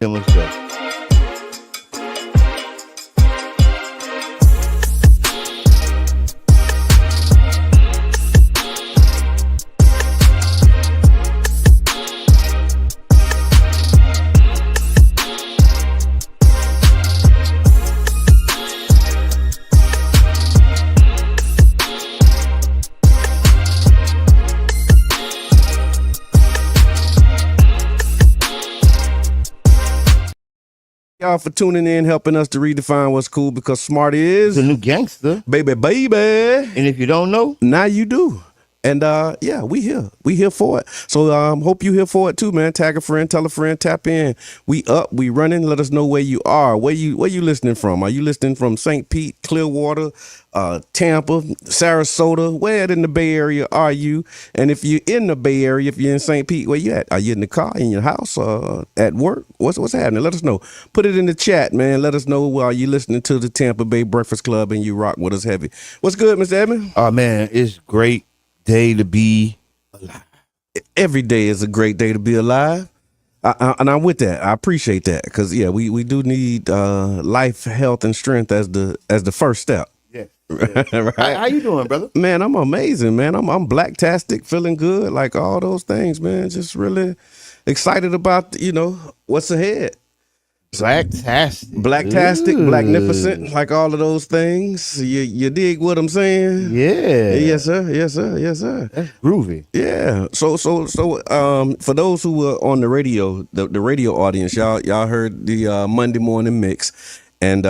Then let's go. Y'all for tuning in, helping us to redefine what's cool, because smart is The new gangster. baby. And if you don't know, Now you do. And yeah, we here for it. So hope you here for it too, man. Tag a friend, tell a friend, tap in. We up, we running. Let us know where you are. Where you listening from? Are you listening from St. Pete, Clearwater, Tampa, Sarasota? Where in the Bay Area are you? And if you're in the Bay Area, if you're in St. Pete, where you at? Are you in the car, in your house, at work? What's happening? Let us know. Put it in the chat, man. Let us know while you listening to the Tampa Bay Breakfast Club and you rock with us heavy. What's good, Mr. Edmond? oh man, it's great day to be alive. Every day is a great day to be alive. And I'm with that. I appreciate that, because yeah, we do need life, health, and strength as the first step. Yeah. Right? How you doing, brother? Man, I'm amazing, man. I'm blacktastic, feeling good, like all those things, man. Just really excited about what's ahead. Blacktastic. Blacktastic, Ooh. blacknificent, like all of those things. You dig what I'm saying? Yeah. Yes, sir. Yes, sir. Yes, sir. That's groovy. Yeah. So for those who were on the radio, the radio audience, y'all heard the Monday morning mix, and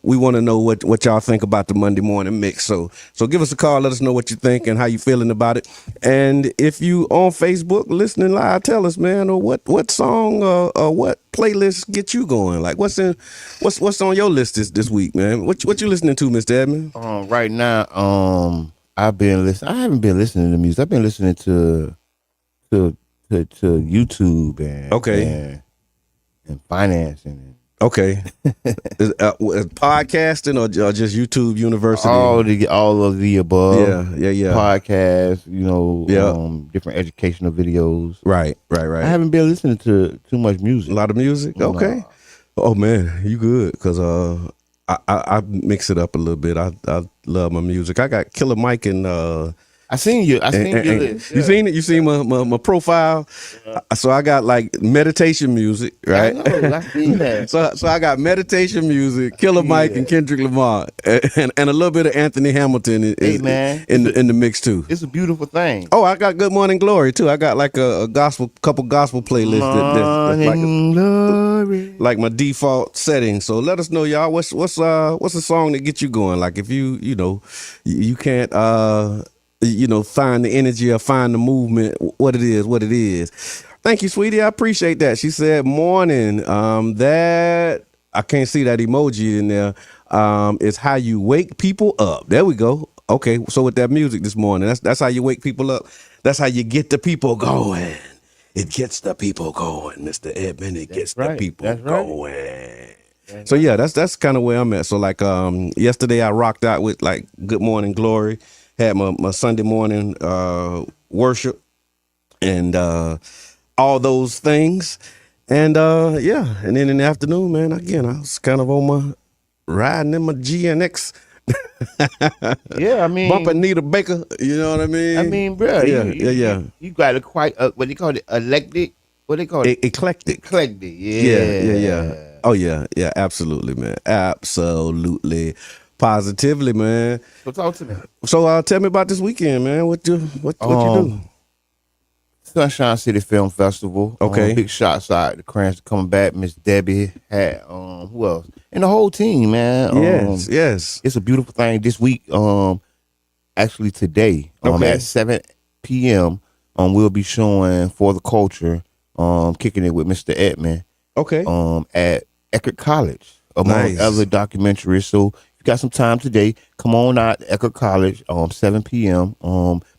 we want to know what y'all think about the Monday morning mix. So give us a call, let us know what you think and how you feeling about it. And if you on Facebook listening live, tell us, man, or what song or what playlist get you going? Like what's on your list this week, man? What you listening to, Mr. Edmond? Right now, I haven't been listening to music. I've been listening to YouTube and financing. Okay. Is podcasting or just YouTube University? All of the above. Yeah. Podcasts, Yeah. different educational videos. Right. I haven't been listening to too much music. A lot of music? No. Okay. Oh, man, you good, because I mix it up a little bit. I love my music. I got Killer Mike and... I seen you. I seen your list. You seen it? You seen my profile? So I got like meditation music, right? I seen that. So I got meditation music, Killer Mike and Kendrick Lamar, and a little bit of Anthony Hamilton in the mix too. It's a beautiful thing. Oh, I got Good Morning Glory too. I got like a couple gospel playlists that's like my default setting. So let us know, y'all. What's a song that gets you going? Like if you can't find the energy or find the movement, what it is. Thank you, sweetie. I appreciate that. She said morning. That I can't see that emoji in there. Is how you wake people up. There we go. Okay, so with that music this morning, that's how you wake people up. That's how you get the people going. It gets the people going, Mr. Edmond. It gets the people going. So yeah, that's kind of where I'm at. So like yesterday I rocked out with like Good Morning Glory. Had my Sunday morning worship and all those things. And and then in the afternoon, man, again, I was kind of on my riding in my GNX. Yeah, I mean, bumping Nita Baker, you know what I mean? I mean, bro, yeah. You got a quite what they call it, eclectic. What they call it? Eclectic. Eclectic. Yeah. Oh yeah, absolutely, man, absolutely. Positively, man. So talk to me. So tell me about this weekend, man. What you do? Sunshine City Film Festival. Okay. Big shots out to Cranston coming back. Miss Debbie had who else? And the whole team, man. Yes. It's a beautiful thing. This week, actually today, at 7 p.m. We'll be showing For the Culture, kicking it with Mr. Edmond. Okay. At Eckerd College, among other documentaries. So if you got some time today, come on out to Eckerd College, 7 p.m.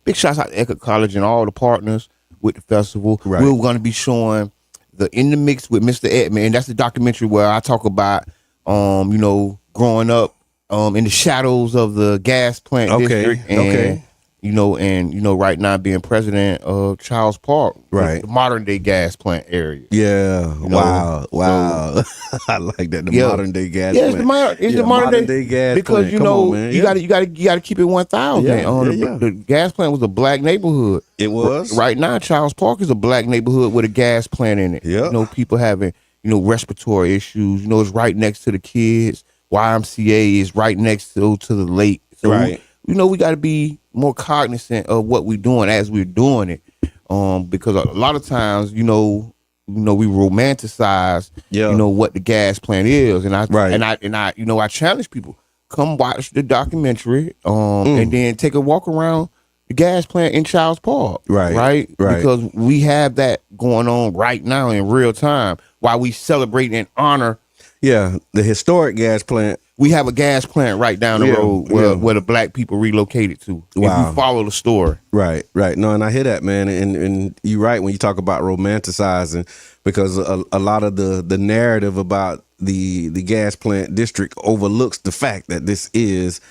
Big shouts out to Eckerd College and all the partners with the festival. Right. We're going to be showing the In the Mix with Mr. Edmond, and that's the documentary where I talk about, growing up in the shadows of the gas plant district and and right now being president of Charles Park, right, the modern day gas plant area. Yeah, wow. So, I like that. The modern day gas plant. It's the modern day gas because plant. Come on, man. you gotta keep it 1,000. The gas plant was a black neighborhood. It was. Right now, Charles Park is a black neighborhood with a gas plant in it. Yeah. People having respiratory issues. It's right next to the kids. YMCA is right next to the lake. So right. We got to be more cognizant of what we're doing as we're doing it, because a lot of times, we romanticize, what the gas plant is, and I challenge people, come watch the documentary, and then take a walk around the gas plant in Charles Park, right, because we have that going on right now in real time while we celebrate and honor. Yeah, the historic gas plant. We have a gas plant right down the road where the black people relocated to. Wow. If you follow the story. Right. No, and I hear that, man. And you're right when you talk about romanticizing, because a lot of the narrative about the gas plant district overlooks the fact that this is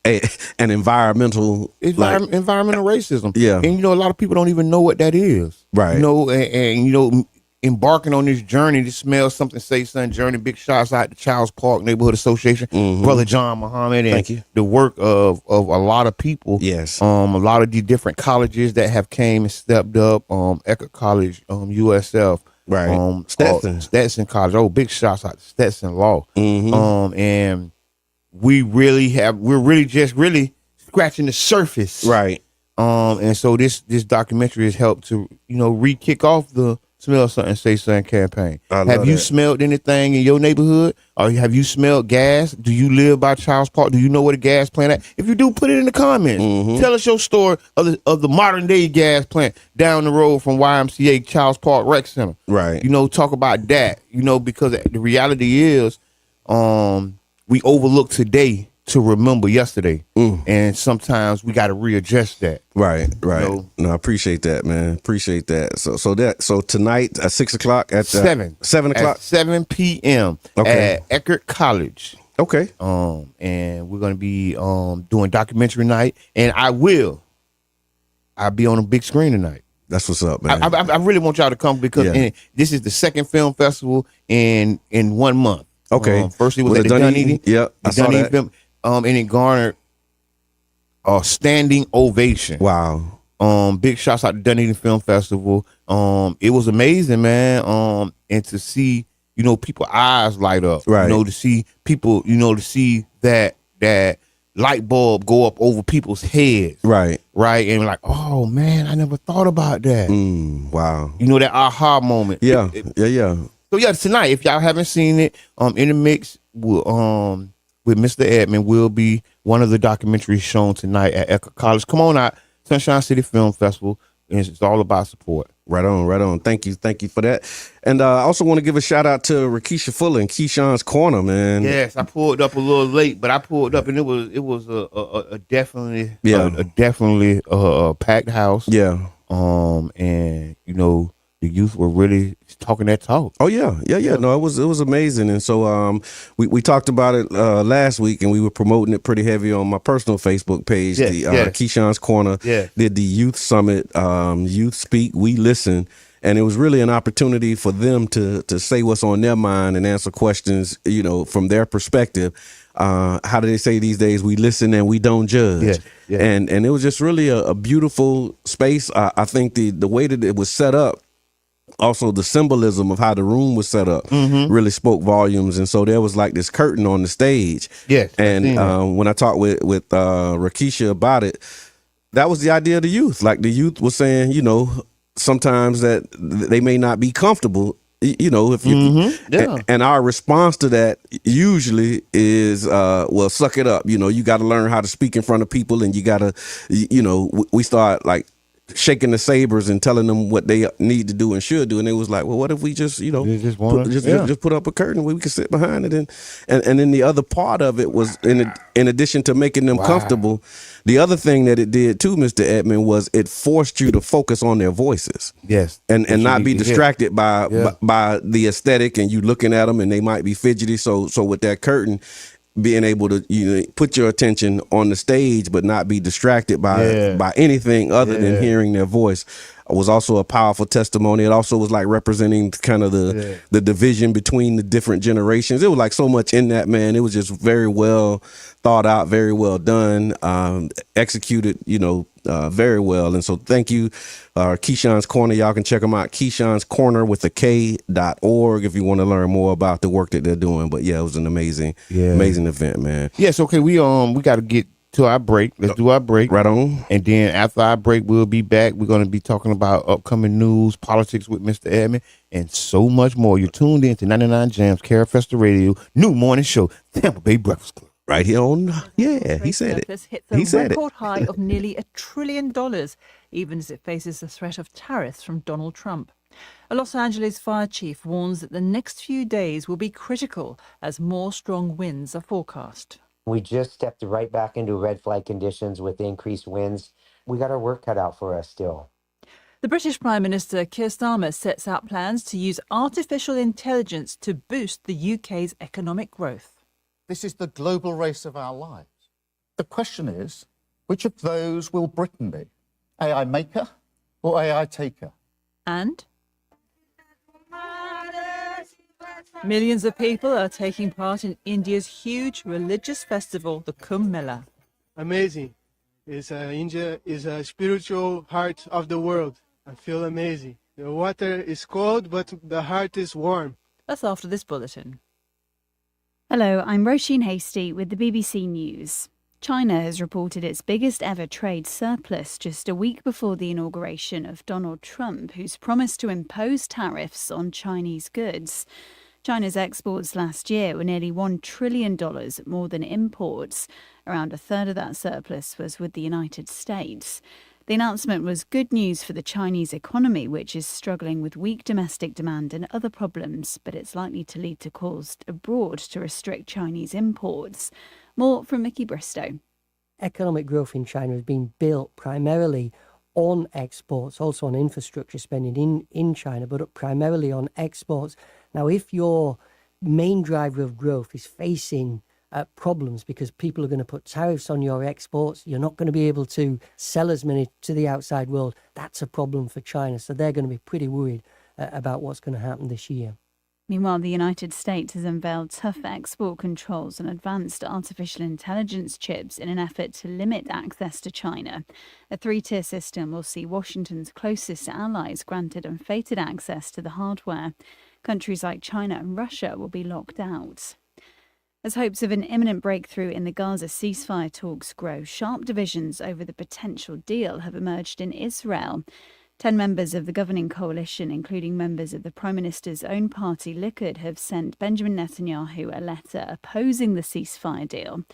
an environmental racism. Yeah. And a lot of people don't even know what that is. Right. And embarking on this journey to smell something, say something journey. Big shots out to Charles Park Neighborhood Association, Brother John Muhammad, and the work of a lot of people. Yes. A lot of the different colleges that have came and stepped up. Eckerd College, USF, right. Stetson College. Oh, big shots out to Stetson Law. And we're just scratching the surface. Right. And so this documentary has helped to re-kick off the Smell Something, Say Something campaign. Have you smelled anything in your neighborhood? Or have you smelled gas? Do you live by Charles Park? Do you know where the gas plant at? If you do, put it in the comments. Tell us your story of the modern day gas plant down the road from YMCA Charles Park Rec Center. Right. Talk about that. Because the reality is, we overlook today to remember yesterday, and sometimes we got to readjust that. Right. No, I appreciate that, man. Appreciate that. So tonight at 6 o'clock at 7 o'clock, 7 p.m. at Eckerd College. Okay. And we're gonna be doing documentary night, and I'll be on a big screen tonight. That's what's up, man. I really want y'all to come because this is the second film festival in 1 month. Okay. First it was at the Dunedin. Yep, I saw that. Film. And it garnered a standing ovation. Wow. Big shouts out to Dunedin Film Festival. It was amazing, man. And to see, people's eyes light up. Right. To see people, to see that light bulb go up over people's heads. Right. Right. And like, oh man, I never thought about that. Wow. That aha moment. Yeah. So tonight, if y'all haven't seen it, in the mix with Mr. Edmond will be one of the documentaries shown tonight at Eckerd College. Come on out, Sunshine City Film Festival, and it's all about support. Right on. Thank you for that. And I also want to give a shout out to Rakisha Fuller and Keyshawn's Corner, man. Yes, I pulled up a little late, but I pulled up and it was a definitely a packed house. Yeah. And the youth were really talking that talk. Oh yeah. No, it was amazing. And so we talked about it last week, and we were promoting it pretty heavy on my personal Facebook page. Keyshawn's Corner did the youth summit, Youth Speak, We Listen, and it was really an opportunity for them to say what's on their mind and answer questions, from their perspective. How do they say these days? We listen and we don't judge. And it was just really a beautiful space. I think the way that it was set up, also the symbolism of how the room was set up, really spoke volumes. And so there was like this curtain on the stage. Yes. And when I talked with Rakisha about it, that was the idea of the youth. Like the youth was saying, sometimes that they may not be comfortable, if you and our response to that usually is suck it up. You got to learn how to speak in front of people, and you got to we start like shaking the sabers and telling them what they need to do and should do, and it was like, well, what if we just just put up a curtain where we can sit behind it, and then the other part of it was in addition to making them comfortable, the other thing that it did too, Mr. Edmond, was it forced you to focus on their voices, and not be distracted by the aesthetic and you looking at them and they might be fidgety. So with that curtain, being able to put your attention on the stage, but not be distracted by anything other than hearing their voice, was also a powerful testimony. It also was like representing kind of the division between the different generations. It was like so much in that, man. It was just very well thought out, very well done, executed, very well. And so thank you, Keyshawn's Corner. Y'all can check them out, Keyshawn's Corner with a K.org if you want to learn more about the work that they're doing. But yeah, it was an amazing event, man. Yes, okay, we got to get to our break. Let's do our break. Right on. And then after our break, we'll be back. We're going to be talking about upcoming news, politics with Mr. Edmond, and so much more. You're tuned in to 99 Jams, Cara Festa Radio, new morning show, Tampa Bay Breakfast Club. Right here on, he said it. Hits a record high of nearly $1 trillion, even as it faces the threat of tariffs from Donald Trump. A Los Angeles fire chief warns that the next few days will be critical as more strong winds are forecast. We just stepped right back into red flag conditions with increased winds. We got our work cut out for us still. The British Prime Minister Keir Starmer sets out plans to use artificial intelligence to boost the UK's economic growth. This is the global race of our lives. The question is, which of those will Britain be? AI maker or AI taker? And millions of people are taking part in India's huge religious festival, the Kumbh Mela. Amazing. India is a spiritual heart of the world. I feel amazing. The water is cold, but the heart is warm. That's after this bulletin. Hello, I'm Roisin Hastie with the BBC News. China has reported its biggest ever trade surplus just a week before the inauguration of Donald Trump, who's promised to impose tariffs on Chinese goods. China's exports last year were nearly $1 trillion more than imports. Around a third of that surplus was with the United States. The announcement was good news for the Chinese economy, which is struggling with weak domestic demand and other problems, but it's likely to lead to calls abroad to restrict Chinese imports. More from Mickey Bristow. Economic growth in China has been built primarily on exports, also on infrastructure spending in China, but primarily on exports. Now, if your main driver of growth is facing problems because people are going to put tariffs on your exports, you're not going to be able to sell as many to the outside world. That's a problem for China. So they're going to be pretty worried about what's going to happen this year. Meanwhile, the United States has unveiled tough export controls on advanced artificial intelligence chips in an effort to limit access to China. A three-tier system will see Washington's closest allies granted unfettered access to the hardware. Countries like China and Russia will be locked out. As hopes of an imminent breakthrough in the Gaza ceasefire talks grow, sharp divisions over the potential deal have emerged in Israel. 10 members of the governing coalition, including members of the Prime Minister's own party, Likud, have sent Benjamin Netanyahu a letter opposing the ceasefire deal.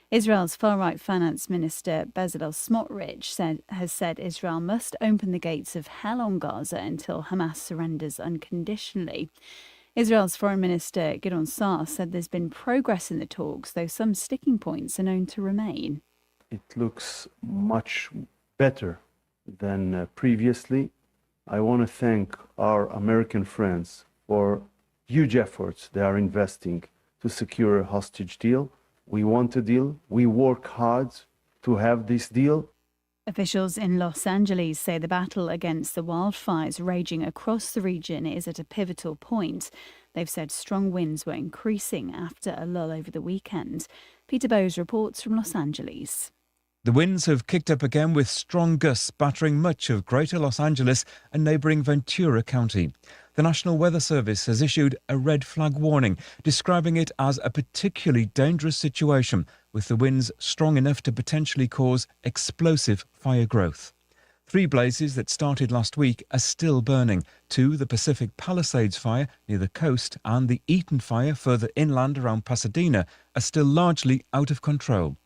Israel's far-right finance minister Bezalel Smotrich has said Israel must open the gates of hell on Gaza until Hamas surrenders unconditionally. Israel's Foreign Minister Gideon Saar said there's been progress in the talks, though some sticking points are known to remain. It looks much better than previously. I want to thank our American friends for huge efforts they are investing to secure a hostage deal. We want a deal. We work hard to have this deal. Officials in Los Angeles say the battle against the wildfires raging across the region is at a pivotal point. They've said strong winds were increasing after a lull over the weekend. Peter Bowes reports from Los Angeles. The winds have kicked up again with strong gusts battering much of Greater Los Angeles and neighbouring Ventura County. The National Weather Service has issued a red flag warning, describing it as a particularly dangerous situation, with the winds strong enough to potentially cause explosive fire growth. 3 blazes that started last week are still burning. 2, the Pacific Palisades fire near the coast and the Eaton fire further inland around Pasadena are still largely out of control.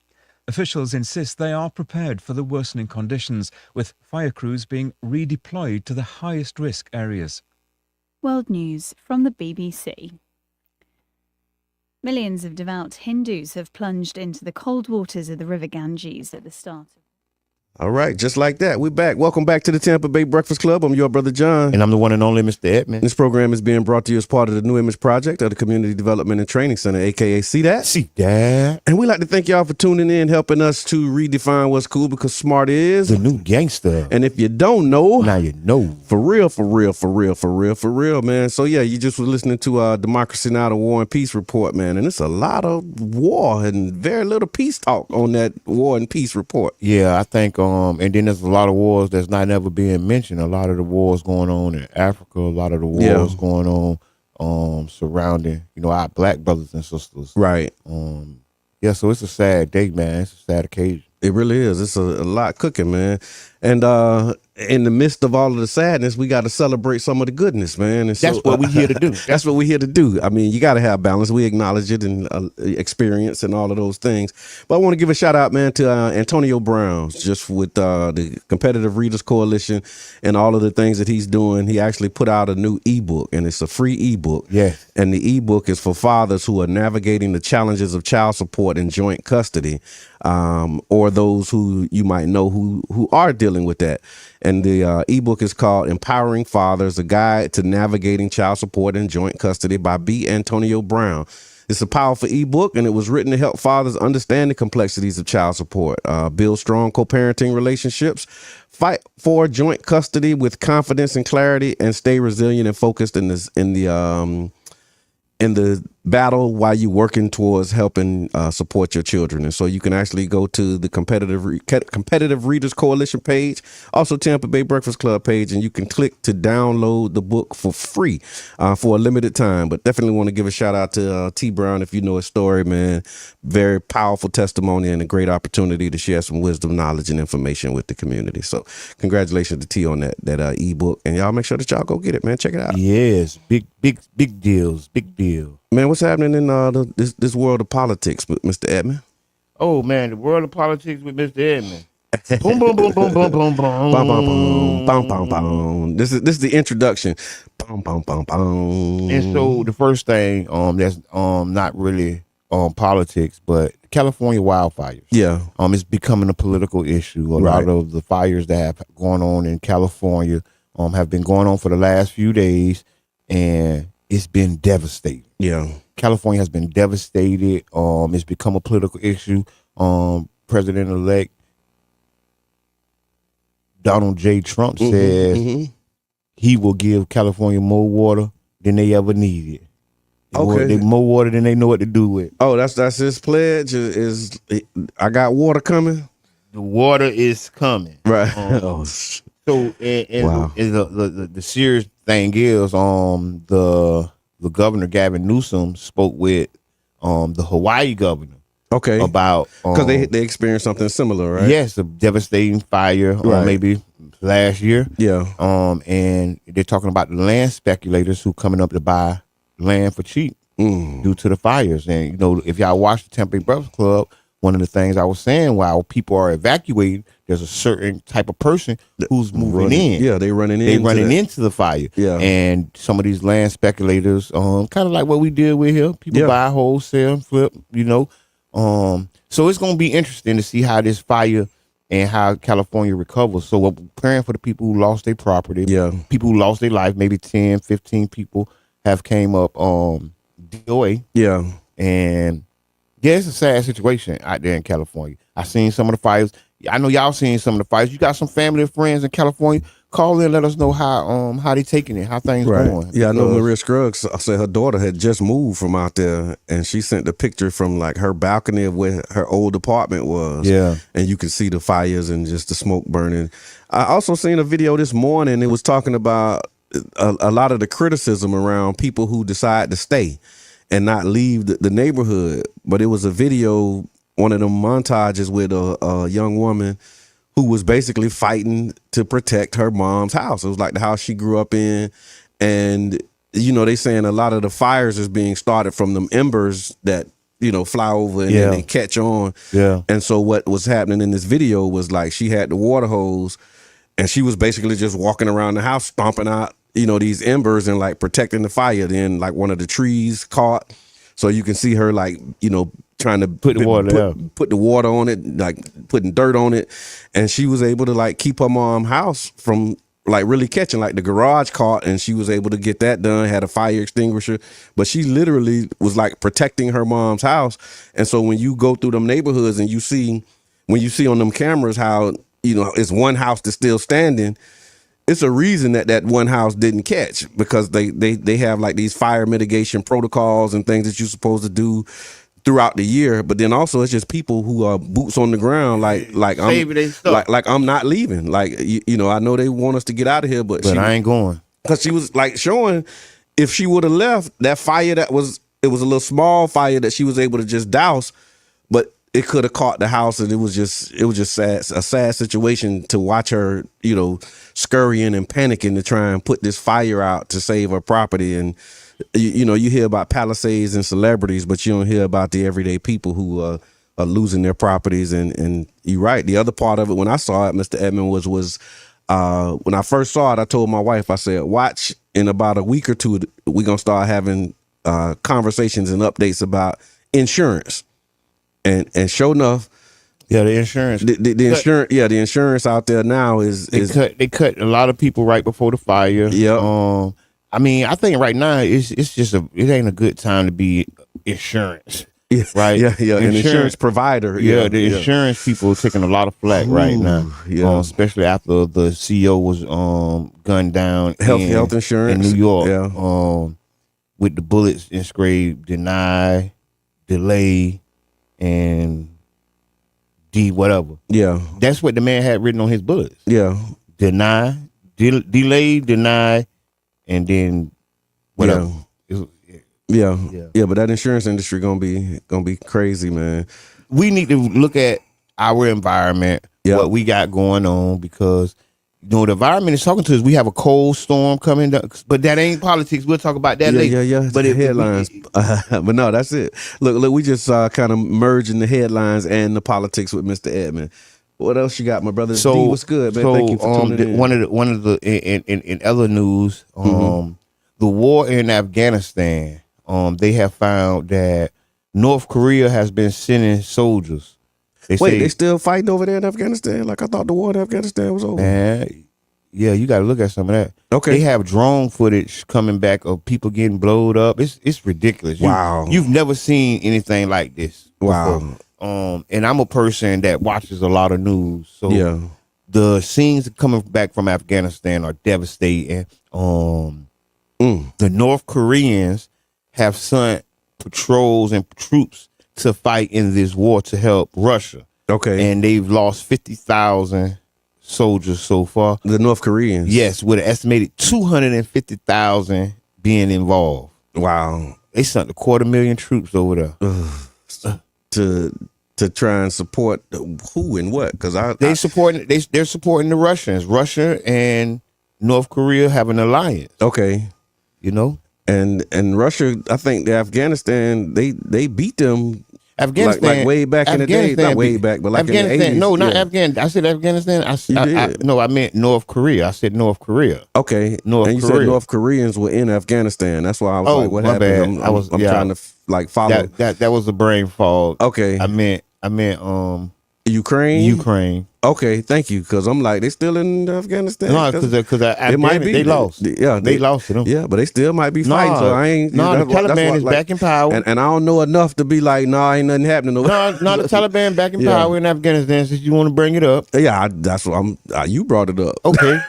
Officials insist they are prepared for the worsening conditions, with fire crews being redeployed to the highest risk areas. World News from the BBC. Millions of devout Hindus have plunged into the cold waters of the River Ganges at the start. All right, just like that, we're back. Welcome back to the Tampa Bay Breakfast Club. I'm your brother John. And I'm the one and only Mr. Edmond. This program is being brought to you as part of the New Image Project of the Community Development and Training Center, a.k.a. See That? See that. And we like to thank y'all for tuning in, helping us to redefine what's cool, because smart is the new gangster. And if you don't know, now you know. For real, for real, for real, for real, for real, man. So yeah, you just was listening to Democracy Now! The War and Peace Report, man. And it's a lot of war and very little peace talk on that War and Peace Report. Yeah, I think, and then there's a lot of wars that's not ever being mentioned. A lot of the wars going on in Africa, a lot of the wars going on surrounding, our black brothers and sisters. Right. Yeah, so it's a sad day, man. It's a sad occasion. It really is. It's a lot cooking, man. And in the midst of all of the sadness, we got to celebrate some of the goodness, man. And that's what we're here to do. That's what we're here to do. I mean, you got to have balance. We acknowledge it and experience and all of those things. But I want to give a shout out, man, to Antonio Brown, just with the Competitive Readers Coalition and all of the things that he's doing. He actually put out a new ebook, and it's a free ebook. Yeah. And the ebook is for fathers who are navigating the challenges of child support and joint custody, or those who you might know who are dealing with that. And the ebook is called Empowering Fathers, A Guide to Navigating Child Support and Joint Custody by B. Antonio Brown. It's a powerful ebook, and it was written to help fathers understand the complexities of child support, build strong co-parenting relationships, fight for joint custody with confidence and clarity, and stay resilient and focused in the battle while you're working towards helping support your children. And so you can actually go to the Competitive Readers Coalition page, also Tampa Bay Breakfast Club page, and you can click to download the book for free for a limited time. But definitely want to give a shout out to T. Brown, if you know his story, man. Very powerful testimony and a great opportunity to share some wisdom, knowledge, and information with the community. So congratulations to T on that ebook. And y'all make sure that y'all go get it, man. Check it out. Yes, big deals, big deal. Man, what's happening in this world of politics, Mr. Edmond? Oh man, the world of politics with Mr. Edmond. Boom, boom, boom, boom, boom, boom, boom, boom, boom, boom, boom, boom. This is the introduction. Boom, boom, boom, boom. And so the first thing, that's not really politics, but California wildfires. Yeah. It's becoming a political issue. A lot of the fires that have gone on in California have been going on for the last few days, and it's been devastating. Yeah. California has been devastated. It's become a political issue. President-elect Donald J. Trump says he will give California more water than they ever needed. More water than they know what to do with. Oh, that's his pledge. Is I got water coming. The water is coming. Right. So the serious thing is, the governor Gavin Newsom spoke with the Hawaii governor. Okay. About because they experienced something similar, right? Yes, a devastating fire, maybe last year. Yeah. And they're talking about the land speculators who coming up to buy land for cheap due to the fires. And if y'all watch the Tampa Bay Breakfast Club, one of the things I was saying, while people are evacuating, there's a certain type of person who's moving in. Yeah, they running into the fire. Yeah. And some of these land speculators, kind of like what we did with here. People buy wholesale and flip, So it's going to be interesting to see how this fire and how California recovers. So we're praying for the people who lost their property. Yeah. People who lost their life. Maybe 10, 15 people have came up DOA. Yeah. And yeah, it's a sad situation out there in California. I seen some of the fires. I know y'all seen some of the fires. You got some family and friends in California. Call in, let us know how they taking it, how things going. Yeah, I know Maria Scruggs said her daughter had just moved from out there, and she sent the picture from like her balcony of where her old apartment was. Yeah, and you could see the fires and just the smoke burning. I also seen a video this morning. It was talking about a lot of the criticism around people who decide to stay and not leave the neighborhood. But it was a video, one of them montages with a young woman who was basically fighting to protect her mom's house. It was like the house she grew up in. And, they saying a lot of the fires is being started from them embers that, fly over and then they catch on. Yeah. And so what was happening in this video was like she had the water hose and she was basically just walking around the house, stomping out, these embers and like protecting the fire. Then like one of the trees caught. So you can see her like, trying to put the water on it, like putting dirt on it, and she was able to like keep her mom's house from like really catching. Like the garage caught, and she was able to get that done. Had a fire extinguisher, but she literally was like protecting her mom's house. And so when you go through them neighborhoods and you see on them cameras how it's one house that's still standing. It's a reason that one house didn't catch, because they have like these fire mitigation protocols and things that you're supposed to do throughout the year. But then also it's just people who are boots on the ground, like I'm not leaving. Like I know they want us to get out of here, but I ain't going, because she was like showing if she would have left that fire, it was a little small fire that she was able to just douse, but it could have caught the house, and it was just sad, a sad situation to watch her, scurrying and panicking to try and put this fire out to save her property. And you hear about Palisades and celebrities, but you don't hear about the everyday people who are losing their properties. And you're right. The other part of it, when I saw it, Mr. Edmond, was when I first saw it, I told my wife, I said, watch, in about a week or two, we're gonna start having conversations and updates about insurance. And sure enough, the insurance, the insurance out there now they cut a lot of people right before the fire. Yeah. I mean, I think right now it ain't a good time to be insurance. Yeah, right. Yeah. An insurance provider. The insurance people are taking a lot of flack right now. Yeah. Especially after the CEO was gunned down. Health insurance in New York. Yeah. With the bullets inscribed, deny, delay, and whatever. Yeah. That's what the man had written on his bullets. Yeah. Deny, delay, deny, and then whatever. Yeah. But that insurance industry gonna be crazy, man. We need to look at our environment, what we got going on, because the environment is talking to us. We have a cold storm coming up, but that ain't politics. We'll talk about that later. Yeah. But headlines. But no, that's it. Look, we just kind of merging the headlines and the politics with Mr. Edmond. What else you got, my brother? So, D, what's good, man? Thank you for tuning in. One of the in other news, the war in Afghanistan. They have found that North Korea has been sending soldiers. They still fighting over there in Afghanistan? Like, I thought the war in Afghanistan was over. Man, yeah, you got to look at some of that. Okay. They have drone footage coming back of people getting blowed up. It's ridiculous. Wow. You've never seen anything like this before. Wow. And I'm a person that watches a lot of news. So the scenes coming back from Afghanistan are devastating. The North Koreans have sent patrols and troops to fight in this war to help Russia. Okay. And they've lost 50,000 soldiers so far. The North Koreans? Yes, with an estimated 250,000 being involved. Wow. They sent 250,000 troops over there. To try and support who and what? Because they're supporting the Russians. Russia and North Korea have an alliance. Okay. And Russia, I think the Afghanistan, they beat them. Afghanistan, like way back in the day, not way back, but like Afghanistan. In the 80s. No, not Afghanistan. I said Afghanistan. I meant North Korea. I said North Korea. Okay, North and you Korea. said North Koreans were in Afghanistan. That's why I was like, what my happened? bad. I'm trying to follow. That was a brain fog. Okay, I meant Ukraine. Ukraine. Okay, thank you. Because I'm like, they still in Afghanistan. No, because it might be they lost. Yeah, they lost to them. Yeah, but they still might be fighting. So I ain't. No, the Taliban is back in power, and I don't know enough to be like, ain't nothing happening. No, the Taliban back in power in Afghanistan. Since you want to bring it up, that's what I'm. You brought it up. Okay,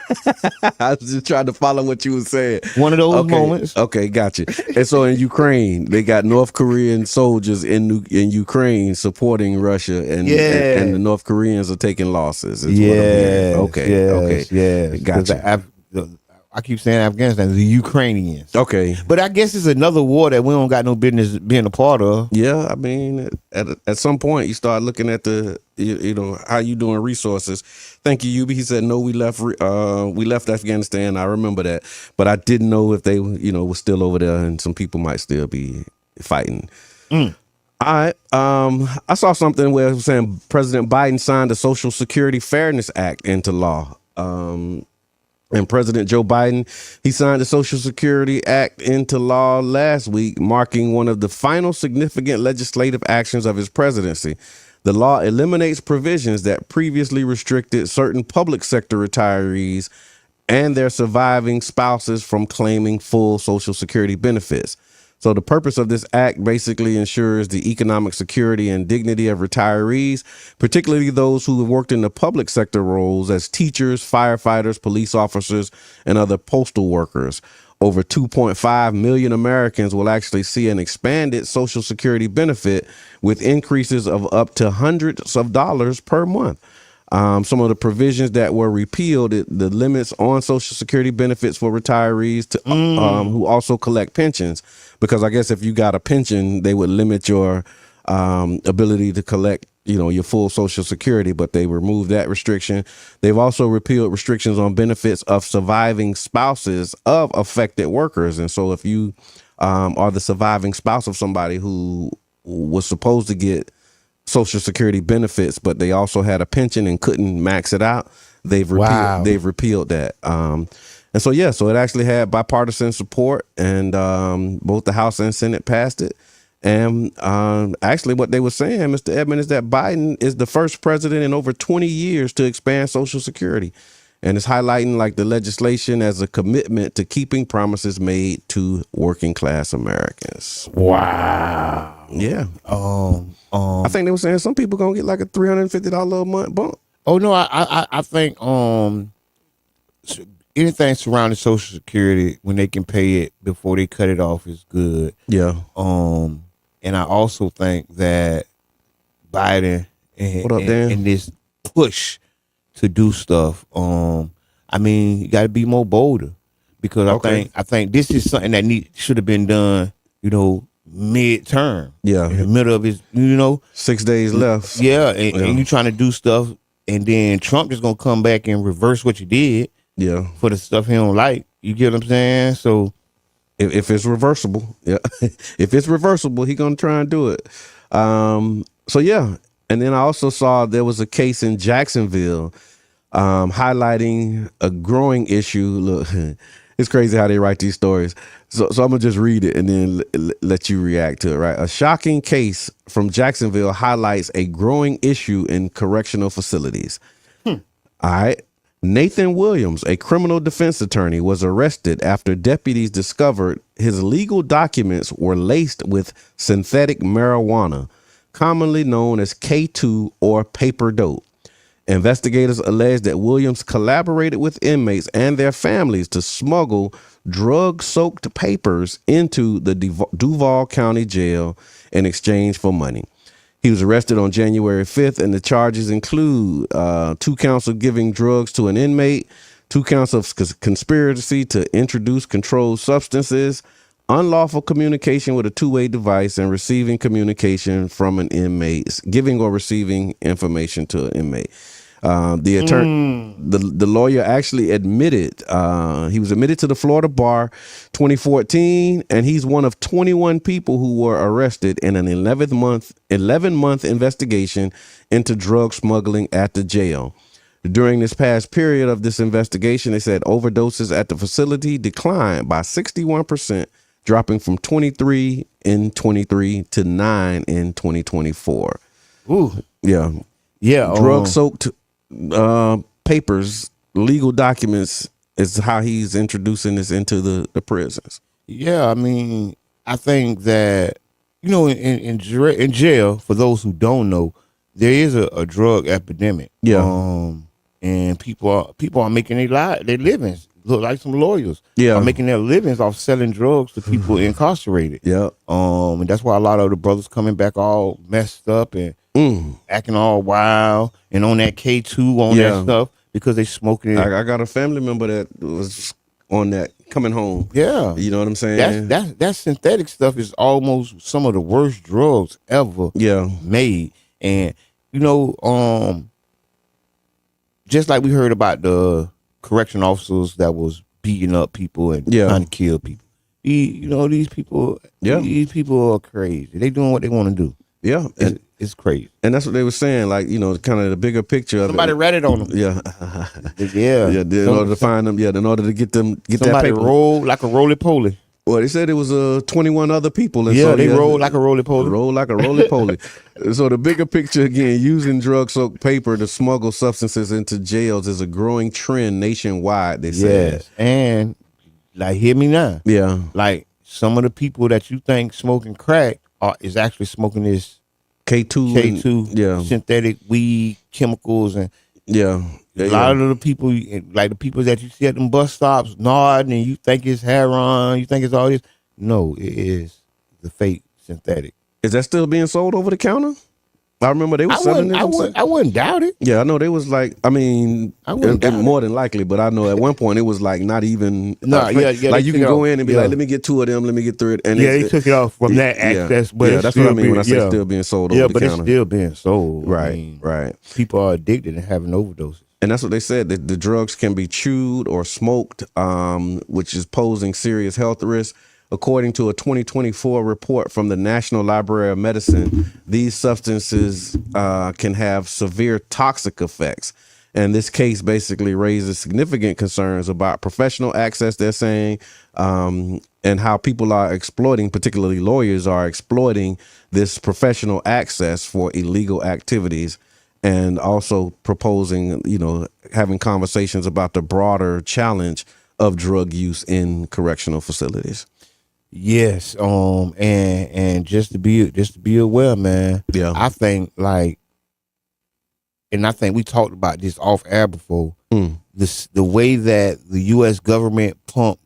I was just trying to follow what you were saying. One of those moments. Okay, gotcha. And so in Ukraine, they got North Korean soldiers in Ukraine supporting Russia, and the North Koreans are taking losses. Okay. Gotcha. I keep saying Afghanistan, the Ukrainians. Okay. But I guess it's another war that we don't got no business being a part of. Yeah, I mean, at some point you start looking at the how you doing resources. Thank you, Yubi. He said no, we left Afghanistan. I remember that, but I didn't know if they were still over there, and some people might still be fighting. I saw something where it was saying President Biden signed the Social Security Fairness Act into law. And President Joe Biden, he signed the Social Security Act into law last week, marking one of the final significant legislative actions of his presidency. The law eliminates provisions that previously restricted certain public sector retirees and their surviving spouses from claiming full Social Security benefits. So the purpose of this act basically ensures the economic security and dignity of retirees, particularly those who have worked in the public sector roles as teachers, firefighters, police officers, and other postal workers. Over 2.5 million Americans will actually see an expanded Social Security benefit with increases of up to hundreds of dollars per month. Some of the provisions that were repealed, the limits on Social Security benefits for retirees to who also collect pensions, because I guess if you got a pension, they would limit your ability to collect, your full Social Security, but they removed that restriction. They've also repealed restrictions on benefits of surviving spouses of affected workers. And so if you are the surviving spouse of somebody who was supposed to get Social Security benefits, but they also had a pension and couldn't max it out, they've repealed that. And so it actually had bipartisan support, and both the House and Senate passed it. And actually what they were saying, Mr. Edmund, is that Biden is the first president in over 20 years to expand Social Security. And it's highlighting like the legislation as a commitment to keeping promises made to working class Americans. Wow. Yeah. I think they were saying some people gonna get like a $350 a month bump. Oh no, I think anything surrounding Social Security, when they can pay it before they cut it off, is good. Yeah. And I also think that Biden and this push to do stuff, I mean, you got to be more bolder, because I think this is something that should have been done, mid-term. Yeah. In the middle of his, 6 days left. Yeah, and you trying to do stuff, and then Trump is going to come back and reverse what you did. Yeah. For the stuff he don't like. You get what I'm saying? So if it's reversible, yeah. If it's reversible, he going to try and do it. And then I also saw there was a case in Jacksonville highlighting a growing issue. Look, it's crazy how they write these stories. So I'm going to just read it and then let you react to it, right? A shocking case from Jacksonville highlights a growing issue in correctional facilities. All right. Nathan Williams, a criminal defense attorney, was arrested after deputies discovered his legal documents were laced with synthetic marijuana, commonly known as K2 or paper dope. Investigators allege that Williams collaborated with inmates and their families to smuggle drug-soaked papers into the Duval County Jail in exchange for money. He was arrested on January 5th, and the charges include 2 counts of giving drugs to an inmate, 2 counts of conspiracy to introduce controlled substances, unlawful communication with a two-way device, and receiving communication from an inmate, giving or receiving information to an inmate. The attorney, the lawyer actually admitted, he was admitted to the Florida bar 2014, and he's one of 21 people who were arrested in an 11-month investigation into drug smuggling at the jail. During this past period of this investigation, they said overdoses at the facility declined by 61%, dropping from 23 in 23 to 9 in 2024. Ooh. Yeah. Yeah. Drug-soaked papers, legal documents is how he's introducing this into the prisons. Yeah, I mean, I think that, in jail, for those who don't know, there is a drug epidemic. Yeah. And people are making their livings. Look like some lawyers are making their livings off selling drugs to people incarcerated. Yeah. And that's why a lot of the brothers coming back all messed up and acting all wild and on that K2 on that stuff because they smoking it. I got a family member that was on that coming home. Yeah. You know what I'm saying? That synthetic stuff is almost some of the worst drugs ever made. And, just like we heard about the correction officers that was beating up people and trying to kill people. These people are crazy. They doing what they want to do. Yeah. It's crazy. And that's what they were saying, like, you know, kind of the bigger picture of Somebody it. read it on them. Yeah. Yeah. In order to find them, in order to get that somebody paper. roll like a roly-poly. Well, they said it was 21 other people. And yeah, so, they rolled like a roly-poly. Roll like a roly-poly. So the bigger picture, again, using drug-soaked paper to smuggle substances into jails is a growing trend nationwide, they said. Yes, and, like, hear me now. Yeah. Like, some of the people that you think smoking crack is actually smoking this K2 synthetic weed, chemicals, and a lot of the people, like the people that you see at them bus stops nodding, and you think it's heroin, you think it's all this. No, it is the fake synthetic. Is that still being sold over the counter? I remember they were selling it. I wouldn't doubt it. Yeah, I know they was like, I mean, more than likely, but I know at one point it was like not even. Like you can go in and be like, let me get 2 of them, let me get 3. And they took it off from that access. But that's what I mean when I say still being sold over the counter. Yeah, but it's still being sold. Right, right. People are addicted and having overdoses. And that's what they said, that the drugs can be chewed or smoked, which is posing serious health risks. According to a 2024 report from the National Library of Medicine, these substances can have severe toxic effects. And this case basically raises significant concerns about professional access, they're saying, and how people are exploiting, particularly lawyers are exploiting this professional access for illegal activities, and also proposing, you know, having conversations about the broader challenge of drug use in correctional facilities. Yes, and just to be aware, man. Yeah, I think I think we talked about this off air before. The way that the U.S. government pumped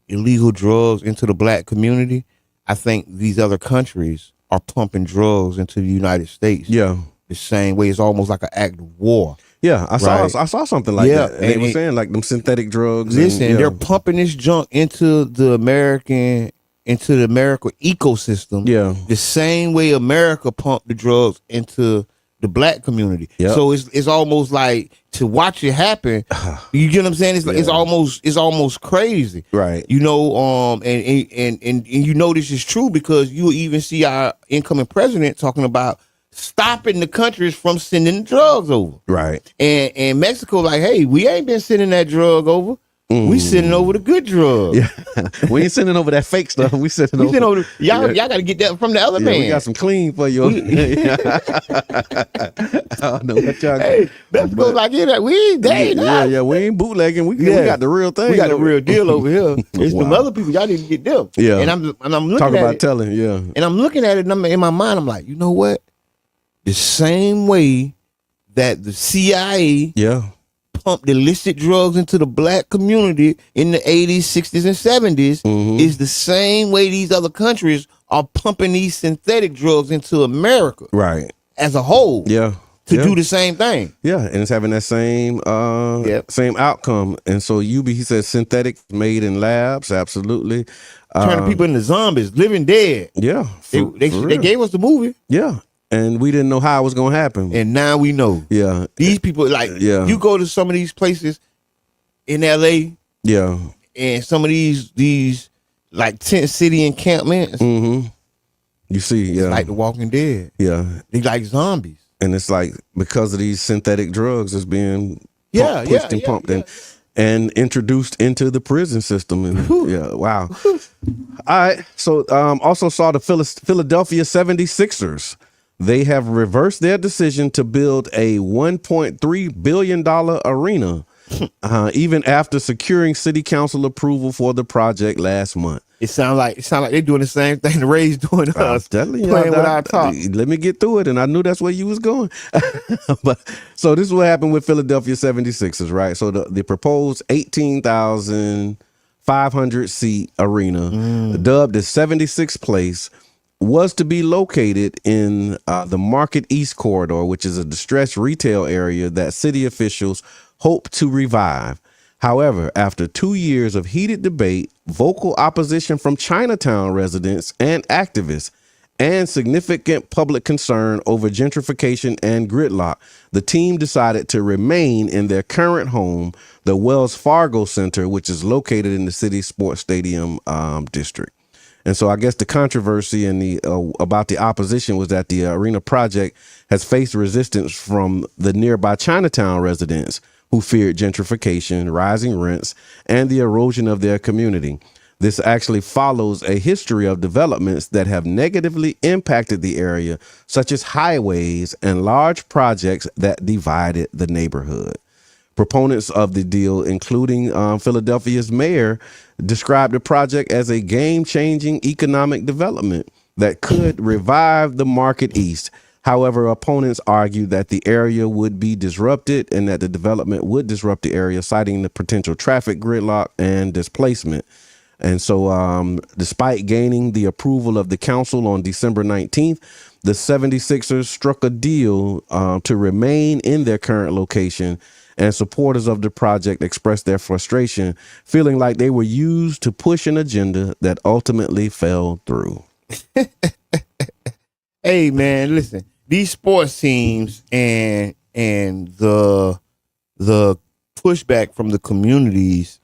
illegal drugs into the black community, I think these other countries are pumping drugs into the United States. Yeah, the same way. It's almost like an act of war. Yeah, I saw something like that. And they were saying like them synthetic drugs. Listen, they're pumping this junk into the American ecosystem. Yeah, the same way America pumped the drugs into the black community. Yep. So it's almost like to watch it happen. You get what I'm saying? It's almost crazy, right? You know, and you know this is true because you even see our incoming president talking about stopping the countries from sending drugs over. Right. And Mexico, like, hey, we ain't been sending that drug over. We sending over the good drugs. Yeah. We ain't sending over that fake stuff. We sending over y'all got to get that from the other man. We got some clean for you. I don't know what y'all hey, Mexico like it. We ain't we ain't bootlegging. We got the real thing. We got the real deal over here. It's some other people. Y'all need to get them. Yeah. And I'm looking talking at about it, telling. Yeah. And I'm looking at it, and in my mind, I'm like, you know what? The same way that the CIA pumped illicit drugs into the black community in the 80s, 60s, and 70s is the same way these other countries are pumping these synthetic drugs into America. Right. As a whole. Yeah. To do the same thing. Yeah, and it's having that same same outcome. And so he said synthetic made in labs, absolutely. Turning people into zombies, living dead. Yeah. They gave us the movie. Yeah. And we didn't know how it was going to happen. And now we know. Yeah. These people, you go to some of these places in LA. Yeah. And some of these like tent city encampments. You see, it's like The Walking Dead. Yeah. They like zombies. And it's like because of these synthetic drugs is being pushed and pumped and introduced into the prison system. And wow. All right. So also saw the Philadelphia 76ers. They have reversed their decision to build a $1.3 billion arena, even after securing city council approval for the project last month. It sounds like they're doing the same thing the Rays doing to us. Telling you, playing with our top. Let me get through it, and I knew that's where you was going. But so this is what happened with Philadelphia 76ers, right? So the proposed 18,500 seat arena, dubbed the 76th place, was to be located in the Market East corridor, which is a distressed retail area that city officials hope to revive. However, after 2 years of heated debate, vocal opposition from Chinatown residents and activists, and significant public concern over gentrification and gridlock, the team decided to remain in their current home, the Wells Fargo Center, which is located in the city's sports stadium district. And so I guess the controversy and the about the opposition was that the arena project has faced resistance from the nearby Chinatown residents who feared gentrification, rising rents, and the erosion of their community. This actually follows a history of developments that have negatively impacted the area, such as highways and large projects that divided the neighborhood. Proponents of the deal, including Philadelphia's mayor, described the project as a game-changing economic development that could revive the Market East. However, opponents argue that the area would be disrupted and that the development would disrupt the area, citing the potential traffic gridlock and displacement. And so despite gaining the approval of the council on December 19th, the 76ers struck a deal to remain in their current location, and supporters of the project expressed their frustration, feeling like they were used to push an agenda that ultimately fell through. Hey, man, listen, these sports teams and the pushback from the communities,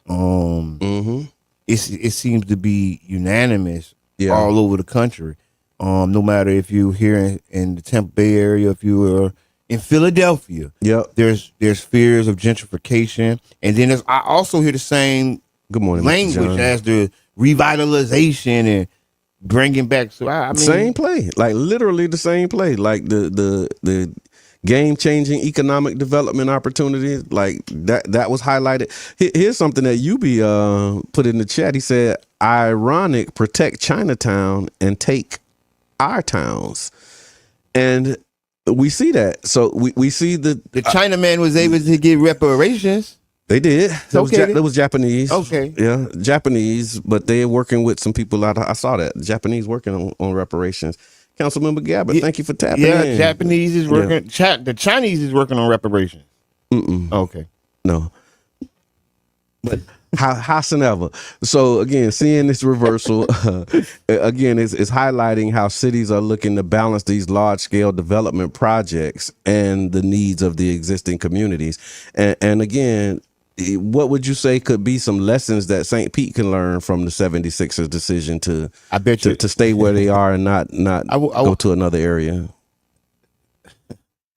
it seems to be unanimous all over the country. No matter if you're here in the Tampa Bay area, if you are in Philadelphia, there's fears of gentrification, and then I also hear the same language as the revitalization and bringing back. So I mean, same play, like literally the same play, like the game-changing economic development opportunities, like that was highlighted. Here's something that UB put in the chat. He said, "Ironic, protect Chinatown and take our towns," and we see that. So we see the Chinaman was able to get reparations. They did. Okay. That was Japanese. Okay. Yeah, Japanese, but they're working with some people out. I saw that. Japanese working on reparations. Councilmember Gabbard, thank you for tapping in. Yeah, Japanese is working. The Chinese is working on reparations. Okay. No. But howsoever. So again, seeing this reversal, again, is highlighting how cities are looking to balance these large scale development projects and the needs of the existing communities. And again, what would you say could be some lessons that St. Pete can learn from the 76ers decision to stay where they are and not go to another area?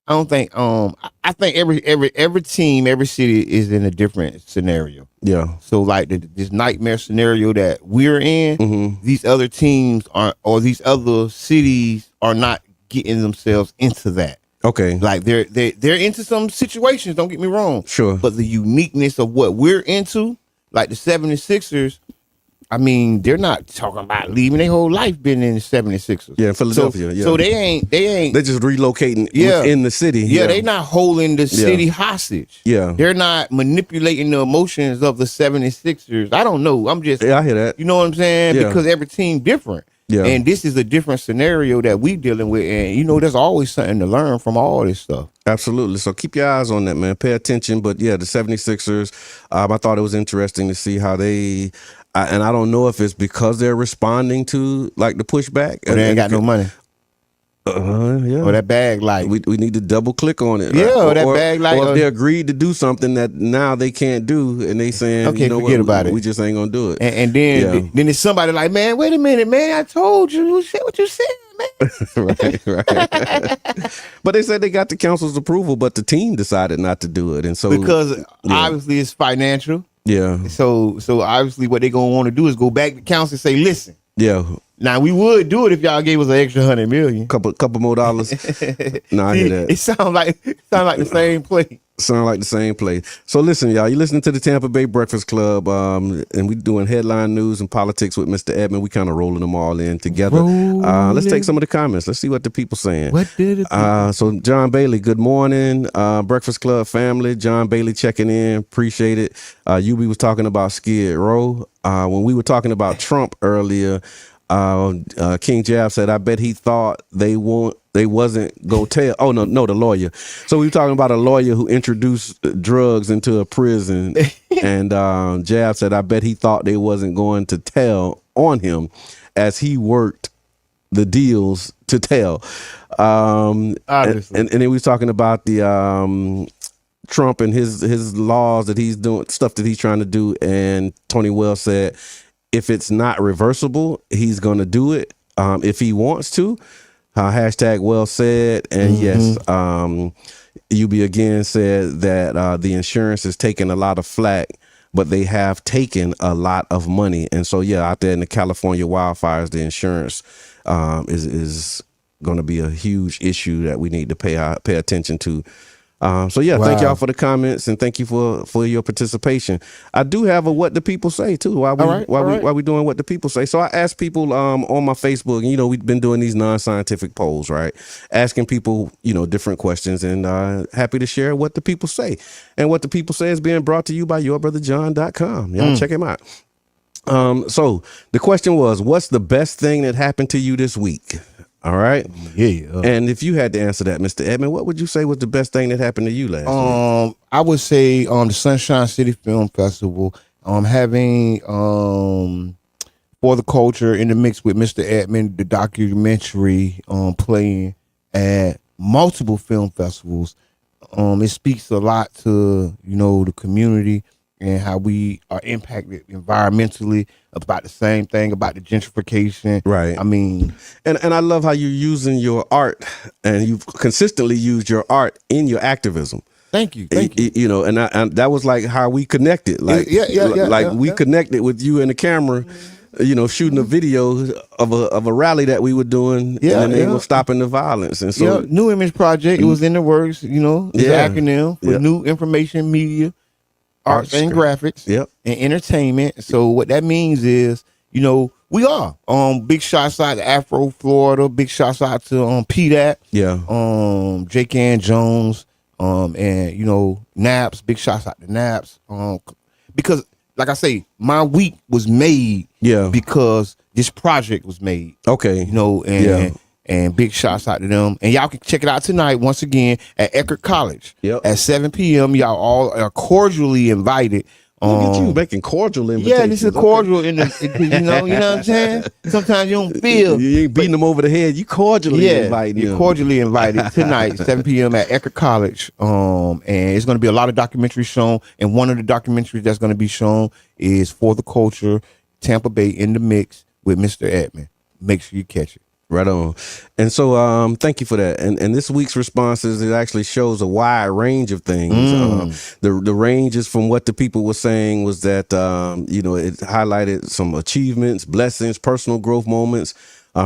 I don't think I think every team, every city is in a different scenario. Yeah. So like this nightmare scenario that we're in, these other teams or these other cities are not getting themselves into that. Okay. Like they're into some situations, don't get me wrong. Sure. But the uniqueness of what we're into, like the 76ers, I mean, they're not talking about leaving. Their whole life been in the 76ers. Yeah, Philadelphia. So they ain't. They're just relocating within the city. Yeah, they're not holding the city hostage. Yeah. They're not manipulating the emotions of the 76ers. I don't know. I'm just. Yeah, I hear that. You know what I'm saying? Yeah. Because every team different. Yeah. And this is a different scenario that we dealing with. And, there's always something to learn from all this stuff. Absolutely. So keep your eyes on that, man. Pay attention. But yeah, the 76ers, I thought it was interesting to see how they, and I don't know if it's because they're responding to like the pushback. Or they ain't got no money. Yeah. Or that bag light. We need to double click on it. Yeah, right? or that bag light. Or if they agreed to do something that now they can't do, and they saying, okay, forget about it. We just ain't gonna do it. And then it's somebody like, man, wait a minute, man, I told you, you said what you said, man. right. But they said they got the council's approval, but the team decided not to do it, and so because obviously it's financial. Yeah. So obviously what they gonna want to do is go back to council and say, listen. Yeah. Now we would do it if y'all gave us an extra $100 million. Couple more dollars. No, I hear that. It sounds like the same play. Sound like the same play. So listen, y'all, you listening to the Tampa Bay Breakfast Club, and we doing headline news and politics with Mr. Edmond. We kind of rolling them all in together. Let's take some of the comments. Let's see what the people saying. What did it So John Bailey, good morning, Breakfast Club family. John Bailey checking in, appreciate it. UB was talking about Skid Row. When we were talking about Trump earlier, King Jab said, I bet he thought they wasn't go tell. Oh, no, the lawyer. So we were talking about a lawyer who introduced drugs into a prison. And Jab said, I bet he thought they wasn't going to tell on him as he worked the deals to tell. And then we was talking about the Trump and his laws that he's doing, stuff that he's trying to do. And Tony Wells said, if it's not reversible, he's going to do it if he wants to. Hashtag well said. And yes, UB again said that the insurance is taking a lot of flack, but they have taken a lot of money. And so, yeah, out there in the California wildfires, the insurance is going to be a huge issue that we need to pay attention to. Thank y'all for the comments, and thank you for your participation. I do have a what the people say too. While we doing what the people say. So I asked people on my Facebook, and we've been doing these non-scientific polls, right? Asking people different questions, and happy to share what the people say. And what the people say is being brought to you by yourbrotherjohn.com. Y'all check him out. So the question was, what's the best thing that happened to you this week? All right. Yeah. And if you had to answer that, Mr. Edmond, what would you say was the best thing that happened to you last week? I would say the Sunshine City Film Festival. Having For the Culture in the mix with Mr. Edmond, the documentary playing at multiple film festivals. It speaks a lot to the community and how we are impacted environmentally, about the same thing, about the gentrification. Right. I mean, and I love how you're using your art, and you've consistently used your art in your activism. Thank you. And that was like how we connected. Like, we connected with you and the camera, shooting a video of a rally that we were doing in the name of stopping the violence. And so, New Image Project, it was in the works. It's an acronym for New Information Media, Arts and Graphics, and Entertainment. So what that means is, we are big shots out to Afro Florida, big shots out to PDAT, Jake Ann Jones, and Naps, big shots out to Naps, because like I say, my week was made because this project was made. Okay, and big shouts out to them. And y'all can check it out tonight, once again, at Eckerd College at 7 p.m. Y'all all are cordially invited. Look at you making cordial invitations. Yeah, this is cordial you know what I'm saying? Sometimes you don't feel. You ain't beating them over the head. You cordially inviting them. You're cordially invited tonight, 7 p.m. at Eckerd College. And it's going to be a lot of documentaries shown. And one of the documentaries that's going to be shown is For the Culture, Tampa Bay in the Mix with Mr. Edmond. Make sure you catch it. Right on. And so thank you for that. And this week's responses, it actually shows a wide range of things. The ranges from what the people were saying was that, it highlighted some achievements, blessings, personal growth moments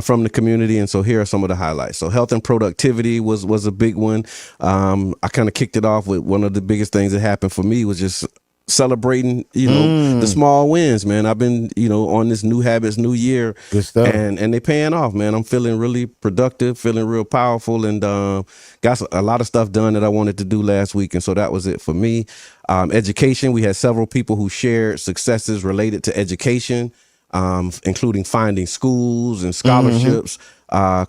from the community. And so here are some of the highlights. So health and productivity was a big one. I kind of kicked it off with one of the biggest things that happened for me was just celebrating, the small wins, man. I've been, on this new habits, new year. Good stuff. And they paying off, man. I'm feeling really productive, feeling real powerful, and got a lot of stuff done that I wanted to do last week. And so that was it for me. Education, we had several people who shared successes related to education, including finding schools and scholarships.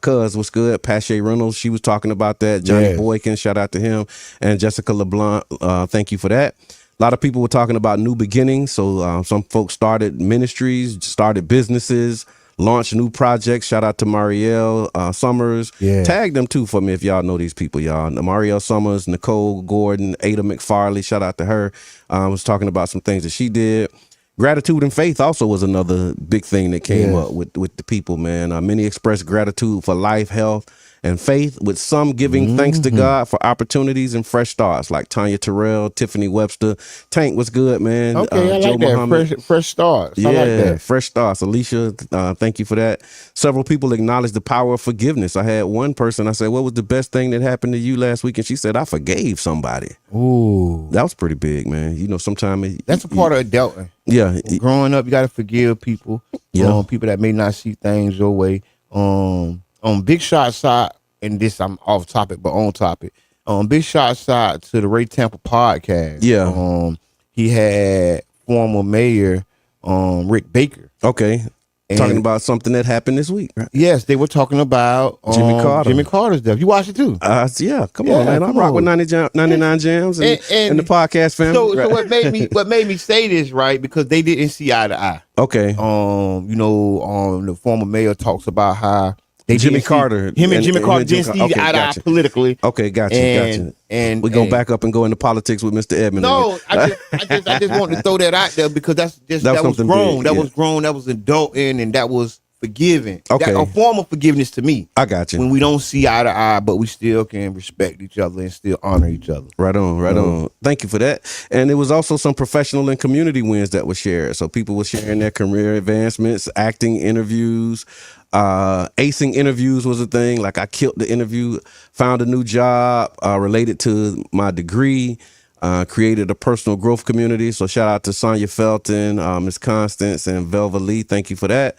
Cuz, what's good? Pache Reynolds, she was talking about that. Johnny Boykin, shout out to him. And Jessica LeBlanc, thank you for that. A lot of people were talking about new beginnings. So some folks started ministries, started businesses, launched new projects. Shout out to Marielle Summers. Tag them too for me if y'all know these people, y'all. Marielle Summers, Nicole Gordon, Ada McFarley. Shout out to her. Was talking about some things that she did. Gratitude and faith also was another big thing that came up with the people, man. Many expressed gratitude for life, health, and faith, with some giving thanks to God for opportunities and fresh starts, like Tanya Terrell, Tiffany Webster. Tank was good, man. Okay, I like that. Fresh starts. Yeah, I like that. Fresh starts. Alicia, thank you for that. Several people acknowledged the power of forgiveness. I had one person, I said, what was the best thing that happened to you last week? And she said, I forgave somebody. Ooh. That was pretty big, man. Sometimes that's a part of adulting. Yeah. Growing up, you got to forgive people. People that may not see things your way. On Big Shot side, and this I'm off topic, but on topic. Big Shot side to the Ray Tampa podcast. Yeah. He had former mayor Rick Baker. Okay. And talking about something that happened this week, right? Yes, they were talking about Jimmy Carter's death. You watched it too? Yeah. Come on, man. I rock with 99 Jams and the podcast family. So what made me say this, right? Because they didn't see eye to eye. Okay. The former mayor talks about how Jimmy Carter. Him and Jimmy Carter didn't see eye to eye politically. Okay, gotcha. And we're going to back up and go into politics with Mr. Edmund. No, I just wanted to throw that out there because that was grown. That was grown. That was adulting, and that was forgiving. Okay. A form of forgiveness to me. I got you. When we don't see eye to eye, but we still can respect each other and still honor each other. Right on. Thank you for that. And there was also some professional and community wins that were shared. So people were sharing their career advancements, acting interviews, acing interviews was a thing. Like I killed the interview, found a new job related to my degree, created a personal growth community. So shout out to Sonia Felton, Miss Constance, and Velva Lee. Thank you for that.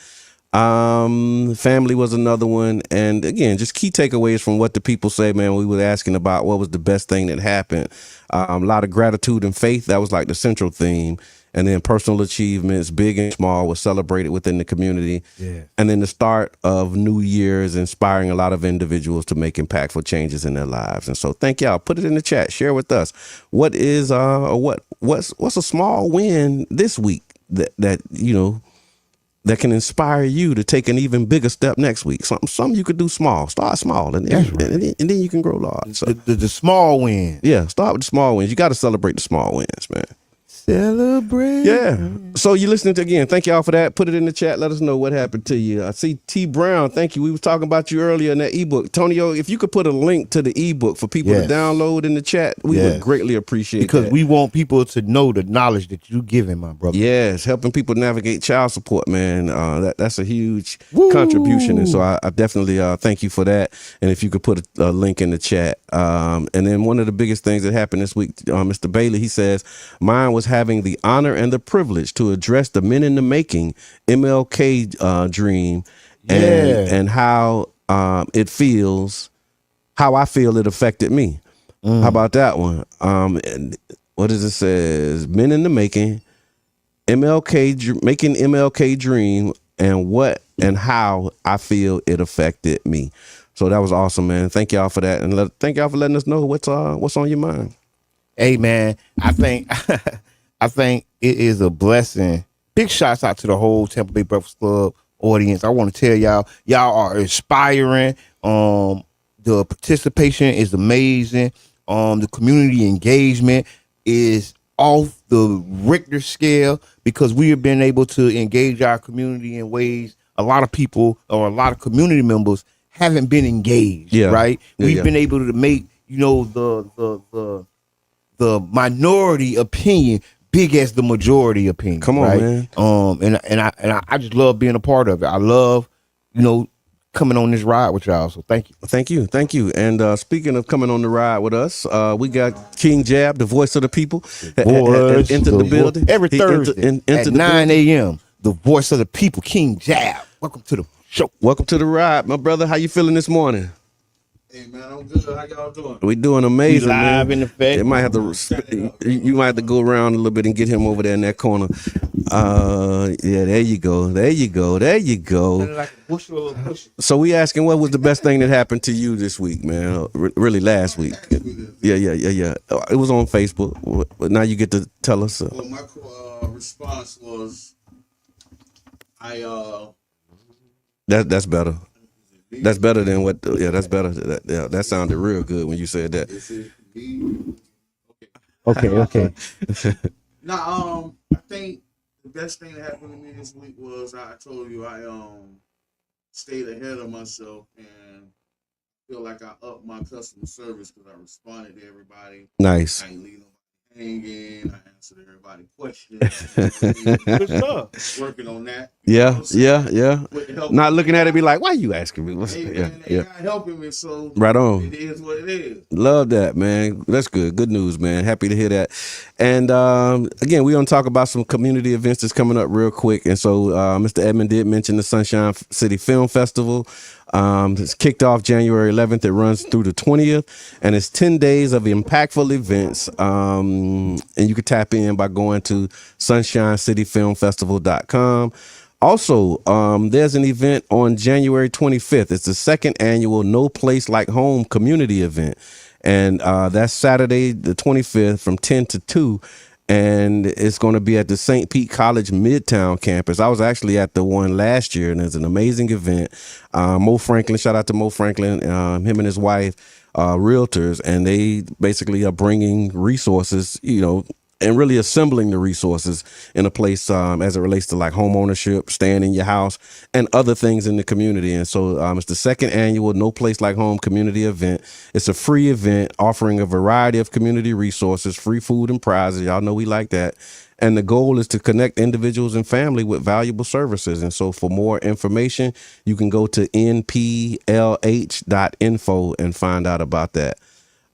Family was another one. And again, just key takeaways from what the people say, man. We were asking about what was the best thing that happened. A lot of gratitude and faith. That was like the central theme. And then personal achievements, big and small, was celebrated within the community. Yeah. And then the start of New Year's, inspiring a lot of individuals to make impactful changes in their lives. And so thank y'all. Put it in the chat. Share with us. What is what's a small win this week that you know that can inspire you to take an even bigger step next week? Something you could do small. Start small, and then you can grow large. So the small wins. Yeah, start with the small wins. You got to celebrate the small wins, man. Celebrate. Yeah. So you listening to, again, thank y'all for that. Put it in the chat. Let us know what happened to you. I see T Brown. Thank you. We were talking about you earlier in that ebook. Tonio, if you could put a link to the ebook for people to download in the chat, we would greatly appreciate because that. we want people to know the knowledge that you giving, my brother. Yes, helping people navigate child support, man. That's a huge contribution. And so I definitely thank you for that. And if you could put a link in the chat. And then one of the biggest things that happened this week, Mr. Bailey, he says, mine was having the honor and the privilege to address the Men in the Making MLK dream and how it feels, how I feel it affected me. How about that one? And what does it says? Men in the Making making MLK dream and what and how I feel it affected me. So that was awesome, man. Thank y'all for that, and thank y'all for letting us know what's on your mind. Hey, man, I think it is a blessing. Big shouts out to the whole Tampa Bay Breakfast Club audience. I want to tell y'all are inspiring. The participation is amazing. The community engagement is off the Richter scale because we have been able to engage our community in ways a lot of people or a lot of community members haven't been engaged. Right? We've been able to make the minority opinion big as the majority opinion. Come on, man. And I just love being a part of it. I love, coming on this ride with y'all. So thank you. Thank you. And speaking of coming on the ride with us, we got King Jab, the voice of the people, into the building every Thursday at 9 a.m. The voice of the people, King Jab. Welcome to the show. Welcome to the ride, my brother. How you feeling this morning? Hey man, I'm good. How y'all doing? We doing amazing, live man. In effect. It might have to. You might have to go around a little bit and get him over there in that corner. Yeah, there you go. Like a bushel. So we asking, what was the best thing that happened to you this week, man? Really, last week. Yeah. It was on Facebook. But now you get to tell us. Well, my response was, That's better. That's better than what. Yeah, that's better. That sounded real good when you said that. Okay. Now, I think the best thing that happened to me this week was I told you I stayed ahead of myself and feel like I upped my customer service because I responded to everybody. Nice. I ain't leave nobody hanging. I answered everybody's questions. Good stuff. Working on that. Yeah. Not looking at it, be like, why you asking me? They got helping me, so right on. It is what it is. Love that, man. That's good. Good news, man. Happy to hear that. And again, we're gonna talk about some community events that's coming up real quick. And so Mr. Edmund did mention the Sunshine City Film Festival. It's kicked off January 11th. It runs through the 20th, and it's 10 days of impactful events. And you can tap in by going to sunshinecityfilmfestival.com. Also, there's an event on January 25th. It's the second annual No Place Like Home community event. And that's Saturday, the 25th from 10 to 2. and it's going to be at the St. Pete College Midtown campus. I was actually at the one last year, and it's an amazing event. Mo Franklin, shout out to Mo Franklin, him and his wife, realtors, and they basically are bringing resources, and really assembling the resources in a place as it relates to like home ownership, staying in your house, and other things in the community. And so it's the second annual No Place Like Home community event. It's a free event offering a variety of community resources, free food and prizes. Y'all know we like that. And the goal is to connect individuals and family with valuable services. And so for more information, you can go to nplh.info and find out about that.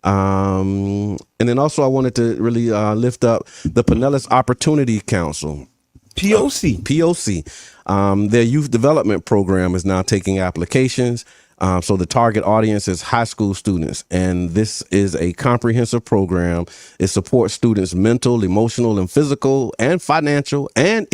And then also I wanted to really lift up the Pinellas Opportunity Council. POC. Their youth development program is now taking applications. So the target audience is high school students, and this is a comprehensive program. It supports students' mental, emotional, and physical, and financial. And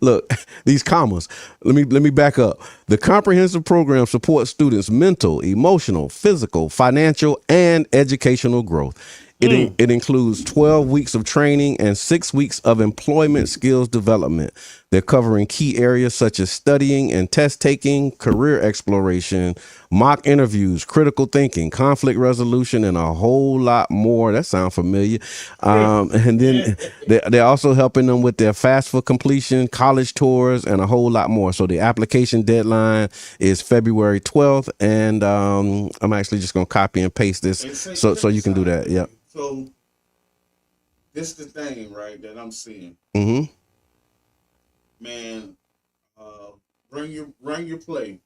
look, these commas. Let me back up. The comprehensive program supports students' mental, emotional, physical, financial, and educational growth. It includes 12 weeks of training and 6 weeks of employment skills development. They're covering key areas such as studying and test taking, career exploration, mock interviews, critical thinking, conflict resolution, and a whole lot more. That sounds familiar. And then they're also helping them with their fast for completion, college tours, and a whole lot more. So the application deadline is February 12th. And I'm actually just going to copy and paste this so you can do that. Yep. So this the thing, right, that I'm seeing. Mm-hmm. Man, run your play,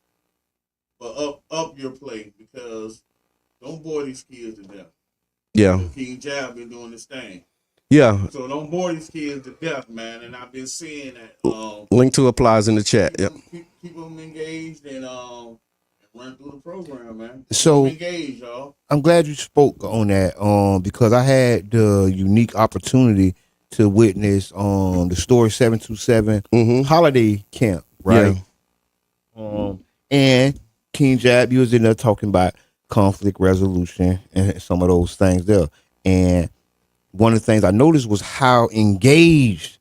but up your play, because don't bore these kids to death. Yeah. King Jab been doing this thing. Yeah. So don't bore these kids to death, man. And I've been seeing that. Link to applies in the chat. Keep, Yep. keep them engaged and run through the program, man. So engaged, y'all. I'm glad you spoke on that, because I had the unique opportunity to witness the Story 727 holiday camp, right? Yeah. And King Jab, you was in there talking about conflict resolution and some of those things there. And one of the things I noticed was how engaged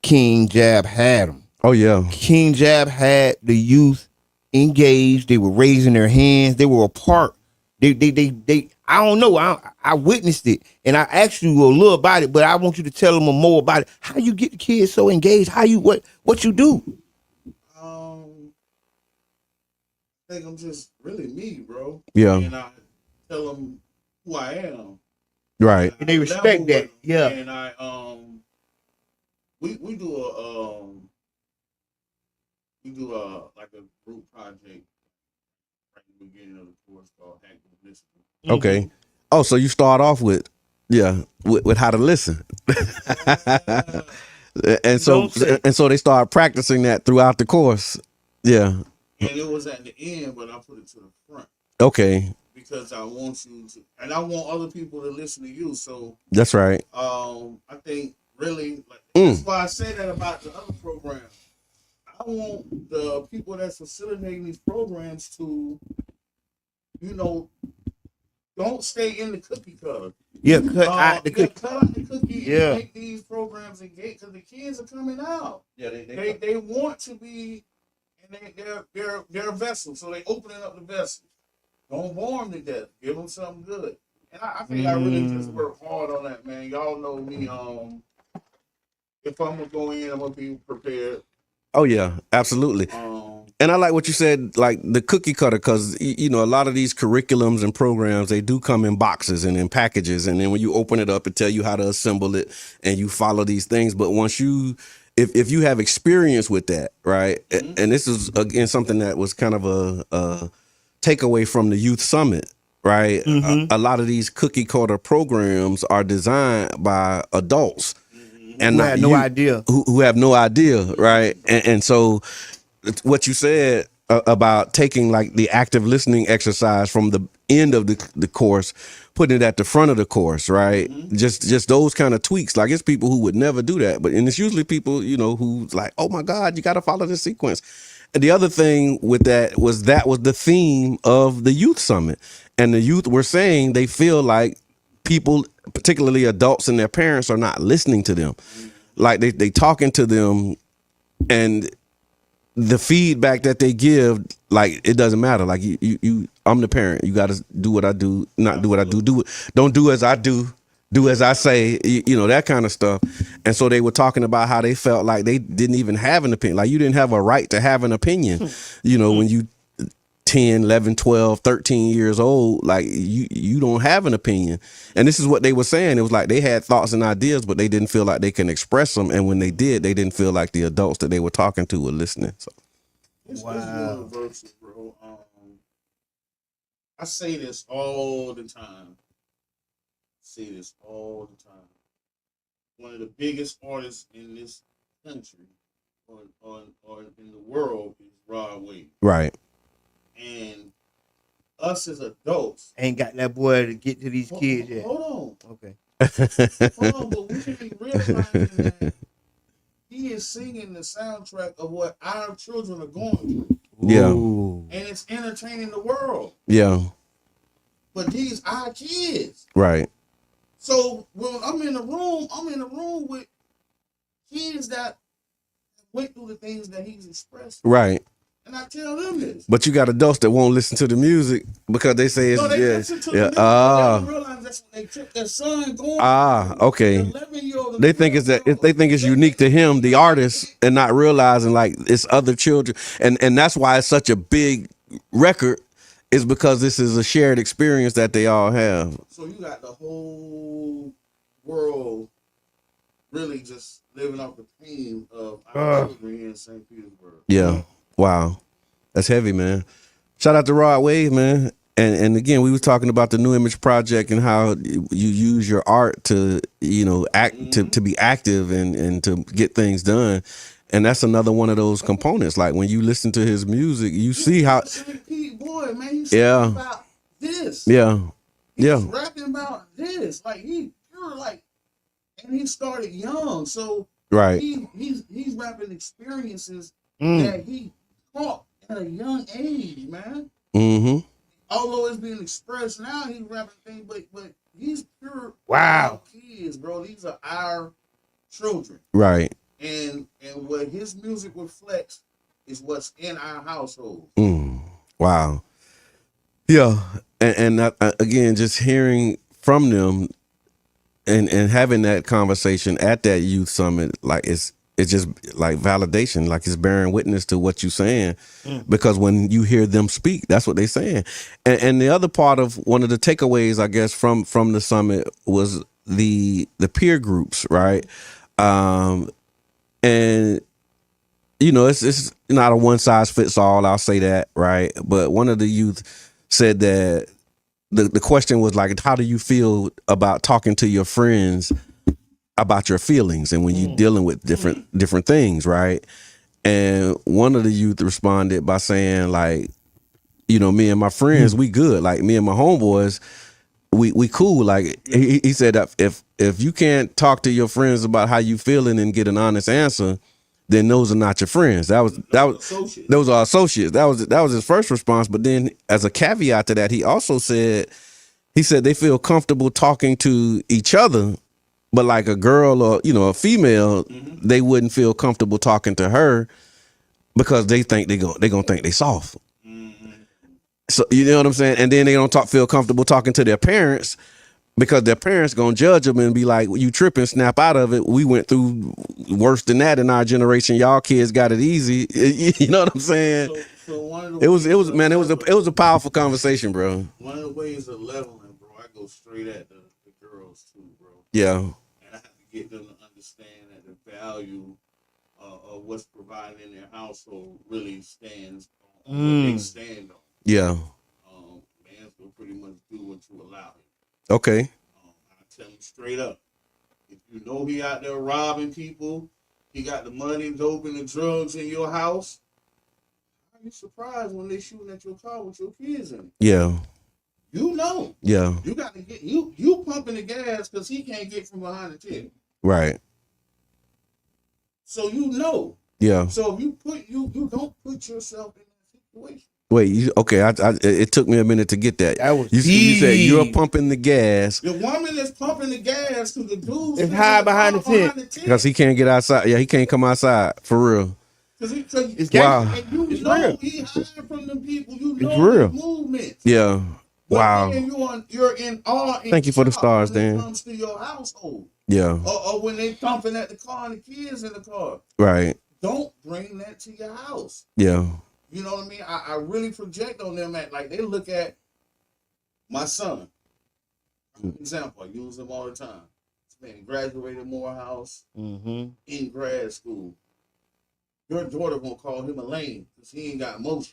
King Jab had them. Oh yeah. King Jab had the youth engaged. They were raising their hands. They were a part. They I don't know. I witnessed it, and I asked you a little about it, but I want you to tell them more about it. How you get the kids so engaged? How you what you do? I think I'm just really me, bro. Yeah. And I tell them who I am. Right. And they respect that. Yeah. And I we do a like a group project right at the beginning of the course called Active Listening. Okay. Oh, so you start off with how to listen. and so they start practicing that throughout the course. Yeah. And it was at the end, but I put it to the front. Okay. Because I want you to, and I want other people to listen to you. So that's right. I think really that's why I say that about the other program. I want the people that's facilitating these programs to, don't stay in the cookie cutter. Yeah, cut out the cookie. Cut out the cookie. Yeah. And make these programs engage, because the kids are coming out. Yeah, they want to be, and they're a vessel, so they opening up the vessel. Don't bore them to death. Give them something good. And I think I really just work hard on that, man. Y'all know me. If I'm gonna go in, I'm gonna be prepared. Oh yeah, absolutely. And I like what you said, like the cookie cutter, because a lot of these curriculums and programs, they do come in boxes and in packages, and then when you open it up, it tell you how to assemble it, and you follow these things. But once if you have experience with that, right, and this is again something that was kind of a takeaway from the youth summit, right? A lot of these cookie cutter programs are designed by adults. And who had no idea. Who have no idea, right? And so what you said about taking like the active listening exercise from the end of the course, putting it at the front of the course, right? Just those kind of tweaks. Like it's people who would never do that, and it's usually people, who's like, oh my God, you got to follow this sequence. And the other thing with that was the theme of the youth summit. And the youth were saying they feel like people, particularly adults and their parents, are not listening to them. Like they talking to them, and the feedback that they give, like it doesn't matter. Like you I'm the parent. You got to do what I do, not do what I do. Don't do as I do. Do as I say. You know, that kind of stuff. And so they were talking about how they felt like they didn't even have an opinion. Like you didn't have a right to have an opinion. You know, when you 10, 11, 12, 13 years old, like you don't have an opinion. And this is what they were saying. It was like they had thoughts and ideas, but they didn't feel like they can express them. And when they did, they didn't feel like the adults that they were talking to were listening. So. It's universal, bro. I say this all the time. One of the biggest artists in this country or in the world is Rod Wave. Right. And us as adults ain't got that boy to get to these kids yet. Hold on. Okay. Hold on, but we should be realizing that he is singing the soundtrack of what our children are going through. Yeah. And it's entertaining the world. Yeah. But these our kids. Right. So when I'm in the room with kids that went through the things that he's expressed. Right. And I tell them this. But you got adults that won't listen to the music because they say it's listen to the music. They don't realize that's when they took their son going. Okay. They think it's unique to him, the artist, and not realizing like it's other children. And that's why it's such a big record, is because this is a shared experience that they all have. So you got the whole world really just living off the pain of our children here in St. Petersburg. Yeah. Wow. That's heavy, man. Shout out to Rod Wave, man. And again, we was talking about the New Image Project and how you use your art to, you know, act to be active and to get things done. And that's another one of those components. Like when you listen to his music, you see how boy, man, he's singing about this. Yeah. He's rapping about this. Like you're like, and he started young. So right. He's rapping experiences that he caught at a young age, man. Mm-hmm. Although it's being expressed now, he's rapping things, but he's pure. Wow, kids, bro. These are our children, right? And what his music reflects is what's in our household. Wow, yeah, and again, just hearing from them and having that conversation at that youth summit, like it's just like validation, like it's bearing witness to what you're saying, because when you hear them speak, that's what they're saying. And the other part of one of the takeaways, I guess, from the summit was the peer groups, right? And you know, it's not a one size fits all. I'll say that, right? But one of the youth said that the question was like, how do you feel about talking to your friends about your feelings and when you're dealing with different things, right? And one of the youth responded by saying, like, you know, me and my friends, we good. Like me and my homeboys, we cool. Like he said that if you can't talk to your friends about how you feeling and get an honest answer, then those are not your friends. Those are associates. That was his first response. But then as a caveat to that, he also said they feel comfortable talking to each other. But like a girl or, you know, a female, they wouldn't feel comfortable talking to her because they think they're gonna think they soft. So you know what I'm saying? And then they don't feel comfortable talking to their parents because their parents gonna judge them and be like, you tripping, snap out of it. We went through worse than that in our generation. Y'all kids got it easy. You know what I'm saying? So one of the it was a powerful conversation, bro. One of the ways of leveling, bro, I go straight at the girls too, bro. Yeah. And I have to get them to understand that the value of what's provided in their household really stands on what they stand on. Yeah. Man will pretty much do what you allow him. Okay. I tell him straight up. If you know he out there robbing people, he got the money, dope, and the drugs in your house, how are you surprised when they shooting at your car with your kids in it? Yeah. You know. Yeah. You got to get you pumping the gas because he can't get from behind the tip. Right. So you know. Yeah. So if you don't put yourself in that situation. Wait, it took me a minute to get that. That was you said you're deep. pumping the gas The woman is pumping the gas to the dude. It's high behind the tent. because he can't get outside. Yeah, he can't come outside for real. It's Wow. And you It's know real. he hiding from them people. You It's know real. his movements. Yeah. But Wow. then you're in awe. Thank you for the stars, when it Dan. comes to your household. Yeah. Or when they thumping at the car and the kids in the car. Right. Don't bring that to your house. Yeah. You know what I mean? I really project on them like they look at my son. Example, I use him all the time. This man graduated Morehouse in grad school. Your daughter gonna call him a lame because he ain't got motion.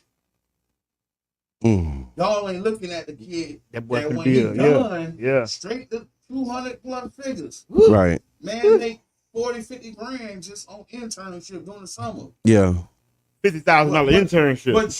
Y'all ain't looking at the kid that when he done, straight to 200 plus figures. Right. Man, make 40, 50 grand just on internship during the summer. Yeah. $50,000 internship. But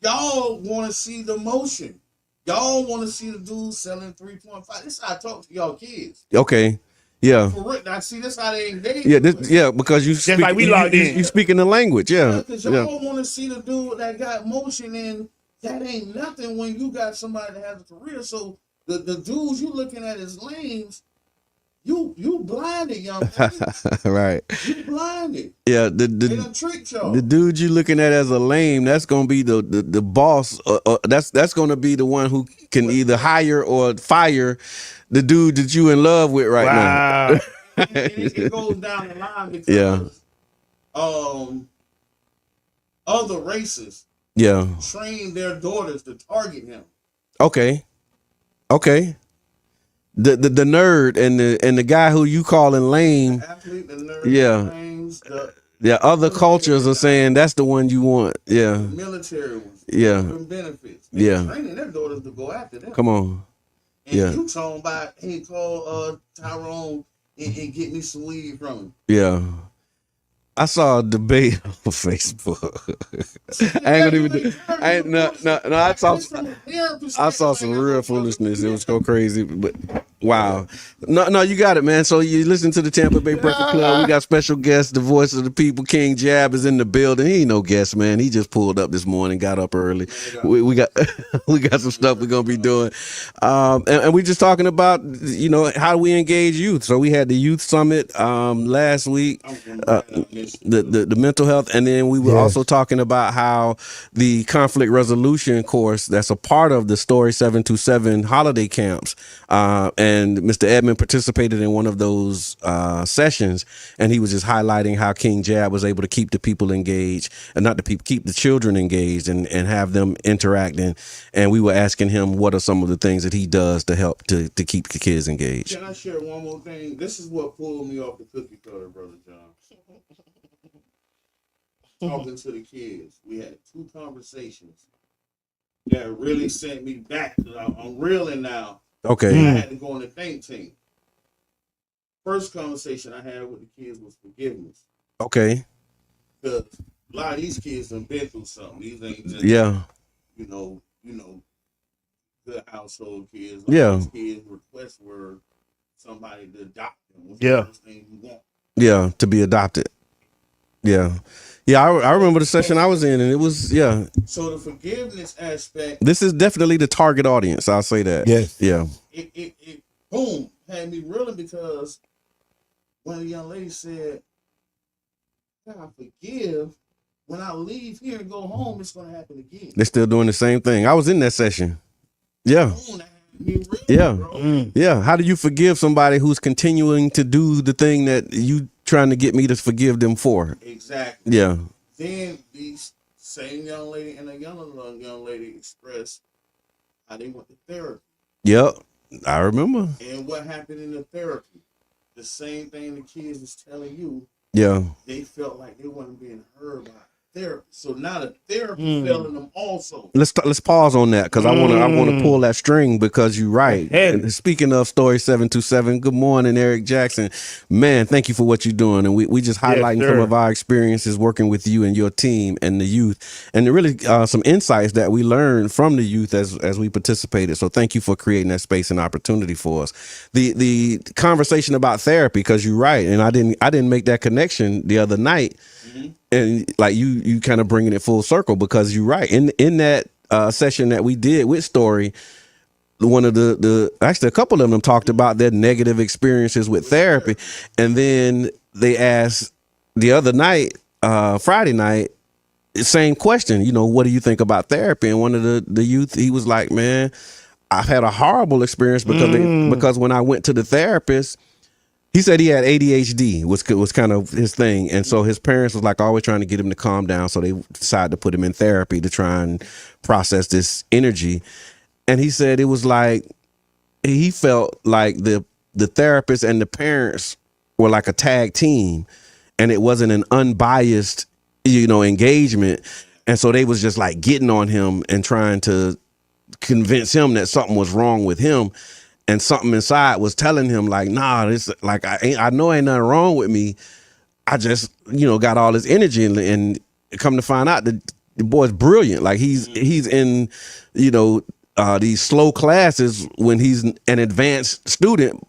y'all want to see the motion. Y'all want to see the dude selling 3.5. This is how I talk to y'all kids. Okay. Yeah. For real. Now, see, this how they engage. Yeah, because you speak, like we logged in. You speaking the language. Yeah. Because y'all want to see the dude that got motion, and that ain't nothing when you got somebody that has a career. So the dudes you looking at as lames, you blinded, young man. Right. You blinded. Yeah, They done tricked y'all. the dude you looking at as a lame, that's gonna be the boss. That's gonna be the one who can either hire or fire the dude that you in love with right now. and it goes down the line because other races train their daughters to target him. Okay. The nerd and the guy who you calling lame. The athlete, the nerd, Yeah. the lames, Other cultures are saying that's the one you want. Yeah. the military ones. Yeah. The benefits. They're training their daughters to go after them. Come on. And you talking about, hey, call Tyrone and get me some weed from him. Yeah. I saw a debate on Facebook. I ain't gonna even do. I saw some real foolishness. It was so crazy, but wow. No, you got it, man. So you listen to the Tampa Bay Breakfast Club. We got special guests, the voice of the people. King Jab is in the building. He ain't no guest, man. He just pulled up this morning, got up early. We got we got some stuff we're gonna be doing, and we just talking about how we engage youth. So we had the youth summit last week. The mental health, and then we were also talking about how the conflict resolution course that's a part of the Story 727 holiday camps, and Mr. Edmond participated in one of those sessions, and he was just highlighting how King Jab was able to keep the people engaged, and not the people, keep the children engaged and have them interacting. And we were asking him what are some of the things that he does to help to keep the kids engaged. Can I share one more thing? This is what pulled me off the cookie cutter, Brother John. Talking to the kids, we had 2 conversations that really sent me back. I'm reeling now. Okay. I had to go in the think tank. First conversation I had with the kids was forgiveness. Okay. Because a lot of these kids done been through something. These ain't just good household kids. These kids' requests were somebody to adopt them. What's the first thing you want? Yeah, to be adopted. Yeah. I remember the session I was in, and it was So the forgiveness aspect. This is definitely the target audience. I'll say that. Yes. Yeah. It boom had me reeling because one of the young ladies said, "God forgive. When I leave here and go home, it's going to happen again." They're still doing the same thing. I was in that session. Yeah. Yeah. How do you forgive somebody who's continuing to do the thing that you trying to get me to forgive them for? Exactly. Yeah. Then these same young lady and a young lady expressed how they went to therapy. Yep. I remember. And what happened in the therapy? The same thing the kids was telling you. Yeah. They felt like they weren't being heard by therapy. So now the therapy fell in them also. Let's pause on that because I want to pull that string because you're right. And speaking of Story 727, good morning, Eric Jackson. Man, thank you for what you're doing, and we just highlighting some of our experiences working with you and your team and the youth, and really some insights that we learned from the youth as we participated. So thank you for creating that space and opportunity for us. The conversation about therapy, because you're right, and I didn't make that connection the other night. and like you kind of bringing it full circle, because you're right. In that session that we did with Story, one of the actually a couple of them talked about their negative experiences with therapy, and then they asked the other night, Friday night, same question. What do you think about therapy? And one of the youth, he was like, man, I've had a horrible experience because when I went to the therapist, he said he had ADHD was kind of his thing, and so his parents was like always trying to get him to calm down. So they decided to put him in therapy to try and process this energy. And he said it was like he felt like the therapist and the parents were like a tag team, and it wasn't an unbiased engagement. And so they was just like getting on him and trying to convince him that something was wrong with him, and something inside was telling him like, nah, this like I know ain't nothing wrong with me. I just got all this energy, and come to find out that the boy's brilliant. Like he's in these slow classes when he's an advanced student.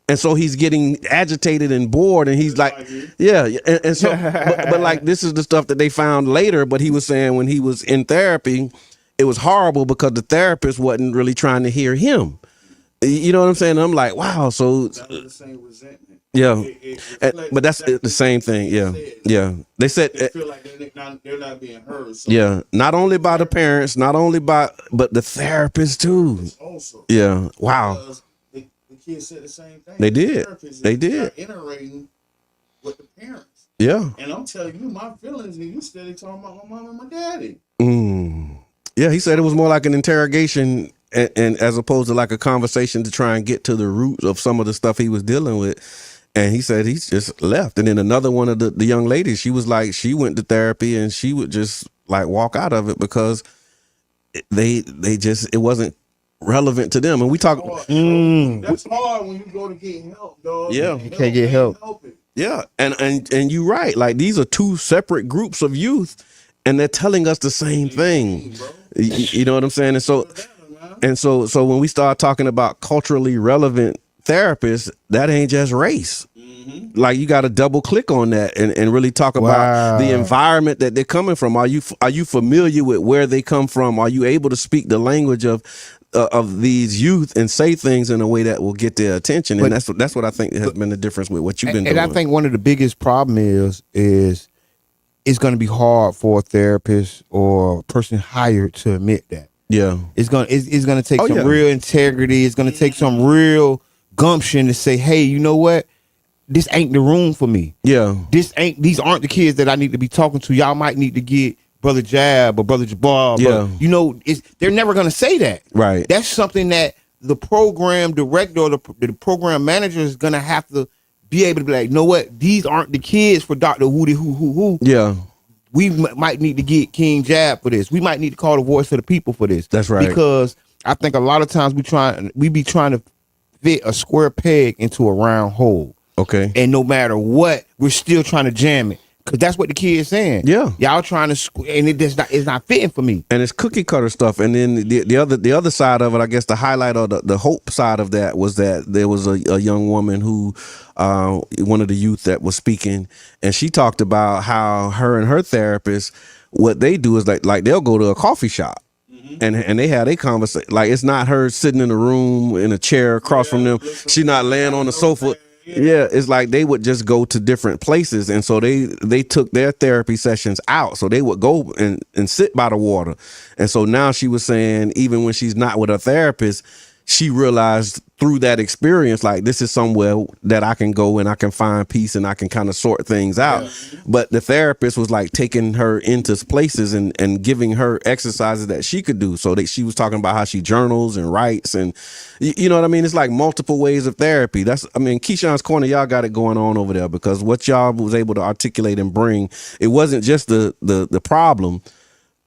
And so he's getting agitated and bored, and he's like, yeah. And so, but like, this is the stuff that they found later. But he was saying when he was in therapy, it was horrible because the therapist wasn't really trying to hear him. You know what I'm saying? I'm like, wow. So, That was the same resentment. yeah. But that's exactly the same thing. Yeah. Yeah. They said, They feel like they're not being heard. So yeah. Not only by the parents, but the therapist too. also. Yeah. Wow. Because the kids said the same thing. They The did. therapist They is did. not iterating with the parents. Yeah. And I'm telling you my feelings, and you steady talking about my mom and my daddy. Yeah, he said it was more like an interrogation, and as opposed to like a conversation to try and get to the root of some of the stuff he was dealing with. And he said he's just left. And then another one of the young ladies, she was like, she went to therapy and she would just like walk out of it because it wasn't relevant to them. And we talk. That's hard when you go to get help, dog. Yeah, you can't get help. Yeah, and you're right. Like these are two separate groups of youth, and they're telling us the same thing. You know what I'm saying? And so when we start talking about culturally relevant therapists, that ain't just race. Like you got to double click on that and really talk about the environment that they're coming from. Are you familiar with where they come from? Are you able to speak the language of these youth and say things in a way that will get their attention? And that's what I think has been the difference with what you've been doing. And I think one of the biggest problem is it's going to be hard for a therapist or a person hired to admit that. Yeah, it's gonna take some real integrity. It's gonna take some real gumption to say, hey, you know what? This ain't the room for me. Yeah, these aren't the kids that I need to be talking to. Y'all might need to get Brother Jab or Brother Jabbar. Yeah, they're never gonna say that. Right. That's something that the program director or the program manager is gonna have to be able to be like, you know what? These aren't the kids for Dr. Woody who. Yeah. We might need to get King Jab for this. We might need to call the voice of the people for this. That's right. Because I think a lot of times we be trying to fit a square peg into a round hole. Okay. And no matter what, we're still trying to jam it. Because that's what the kid's saying. Yeah. Y'all trying to and it's not fitting for me. And it's cookie cutter stuff. And then the other side of it, I guess the highlight or the hope side of that was that there was a young woman who one of the youth that was speaking, and she talked about how her and her therapist, what they do is like they'll go to a coffee shop. And they had a conversation. Like it's not her sitting in a room in a chair across from them. She's not laying on the sofa. Yeah, it's like they would just go to different places, and so they took their therapy sessions out. So they would go and sit by the water. And so now she was saying, even when she's not with her therapist, she realized through that experience, like this is somewhere that I can go and I can find peace and I can kind of sort things out. Yeah. But the therapist was like taking her into places and giving her exercises that she could do. So that she was talking about how she journals and writes, and you know what I mean? It's like multiple ways of therapy. Keyshawn's Corner, y'all got it going on over there, because what y'all was able to articulate and bring, it wasn't just the problem,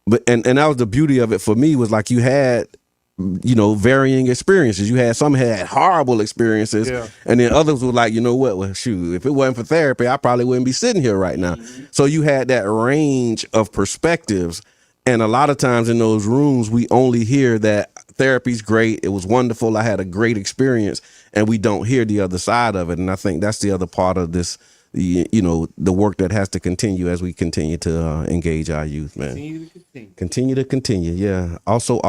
but and that was the beauty of it for me, was like you had varying experiences. You had some had horrible experiences, and then others were like, you know what? Well, shoot, if it wasn't for therapy, I probably wouldn't be sitting here right now. So you had that range of perspectives, and a lot of times in those rooms, we only hear that therapy's great. It was wonderful. I had a great experience, and we don't hear the other side of it. And I think that's the other part of this you know, the work that has to continue as we continue to engage our youth, man. Continue to continue. Yeah. Also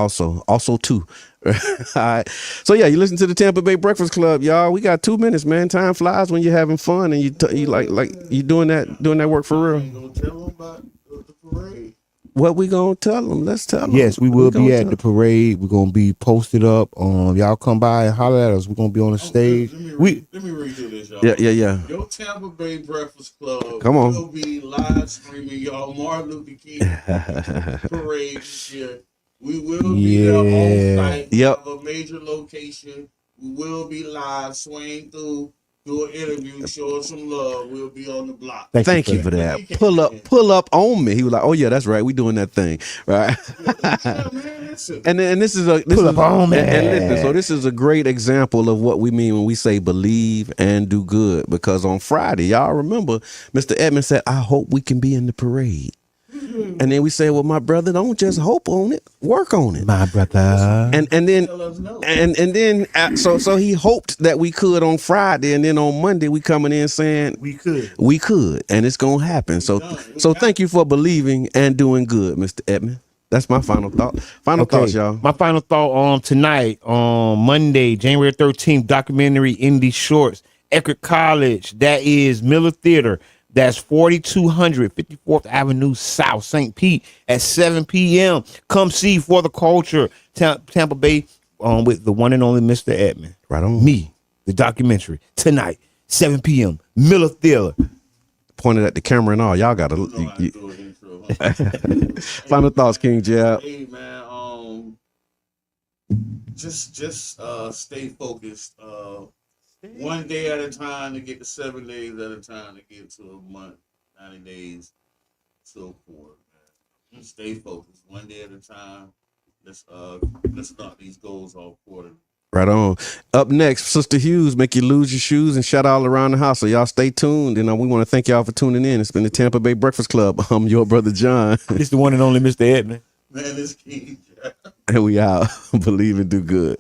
too. All right. So yeah, you listen to the Tampa Bay Breakfast Club, y'all. We got 2 minutes, man. Time flies when you're having fun and you like you doing that work for real. I ain't gonna tell them about the parade. What we gonna tell them? Let's tell them. Yes, we will be at the parade. We're gonna be posted up. Y'all come by and holler at us. We're gonna be on the stage. Let me read through this, y'all. Yeah. Your Tampa Bay Breakfast Club Come on. will be live streaming y'all Martin Luther King parade this year. We will be there on site. We have a major location. We will be live, swaying through, do an interview, show us some love. We'll be on the block. Thank you for that. Pull up on me. He was like, "Oh yeah, that's right. We doing that thing, right?" and this is pull up on me. And listen, so this is a great example of what we mean when we say believe and do good. Because on Friday, y'all remember, Mr. Edmonds said, "I hope we can be in the parade." And then we say, well, my brother, don't just hope on it, work on it, my brother. And then so he hoped that we could on Friday, and then on Monday we coming in saying we could, and it's gonna happen. So thank you for believing and doing good, Mr. Edmond. That's my final thought. Thoughts, y'all. My final thought tonight, on Monday, January 13th, documentary Indie Shorts, Eckerd College, that is Miller Theater. That's 4200 54th Avenue South, St. Pete, at 7 p.m. Come see For the Culture, Tampa Bay, with the one and only Mr. Edmond. Right on. Me, the documentary, tonight, 7 p.m. Miller Theater. Pointed at the camera and all. Y'all got to. Final thoughts, King Jab. Hey, man, just stay focused. One day at a time to get to 7 days at a time to get to a month, 90 days, so forth, man. Just stay focused. One day at a time. Let's start these goals off quarterly. Right on. Up next, Sister Hughes, Make You Lose Your Shoes and Shout All Around the House. So y'all stay tuned. And we want to thank y'all for tuning in. It's been the Tampa Bay Breakfast Club. I'm your brother John. It's the one and only Mr. Edmond. Man, it's King. And we out. Believe and do good.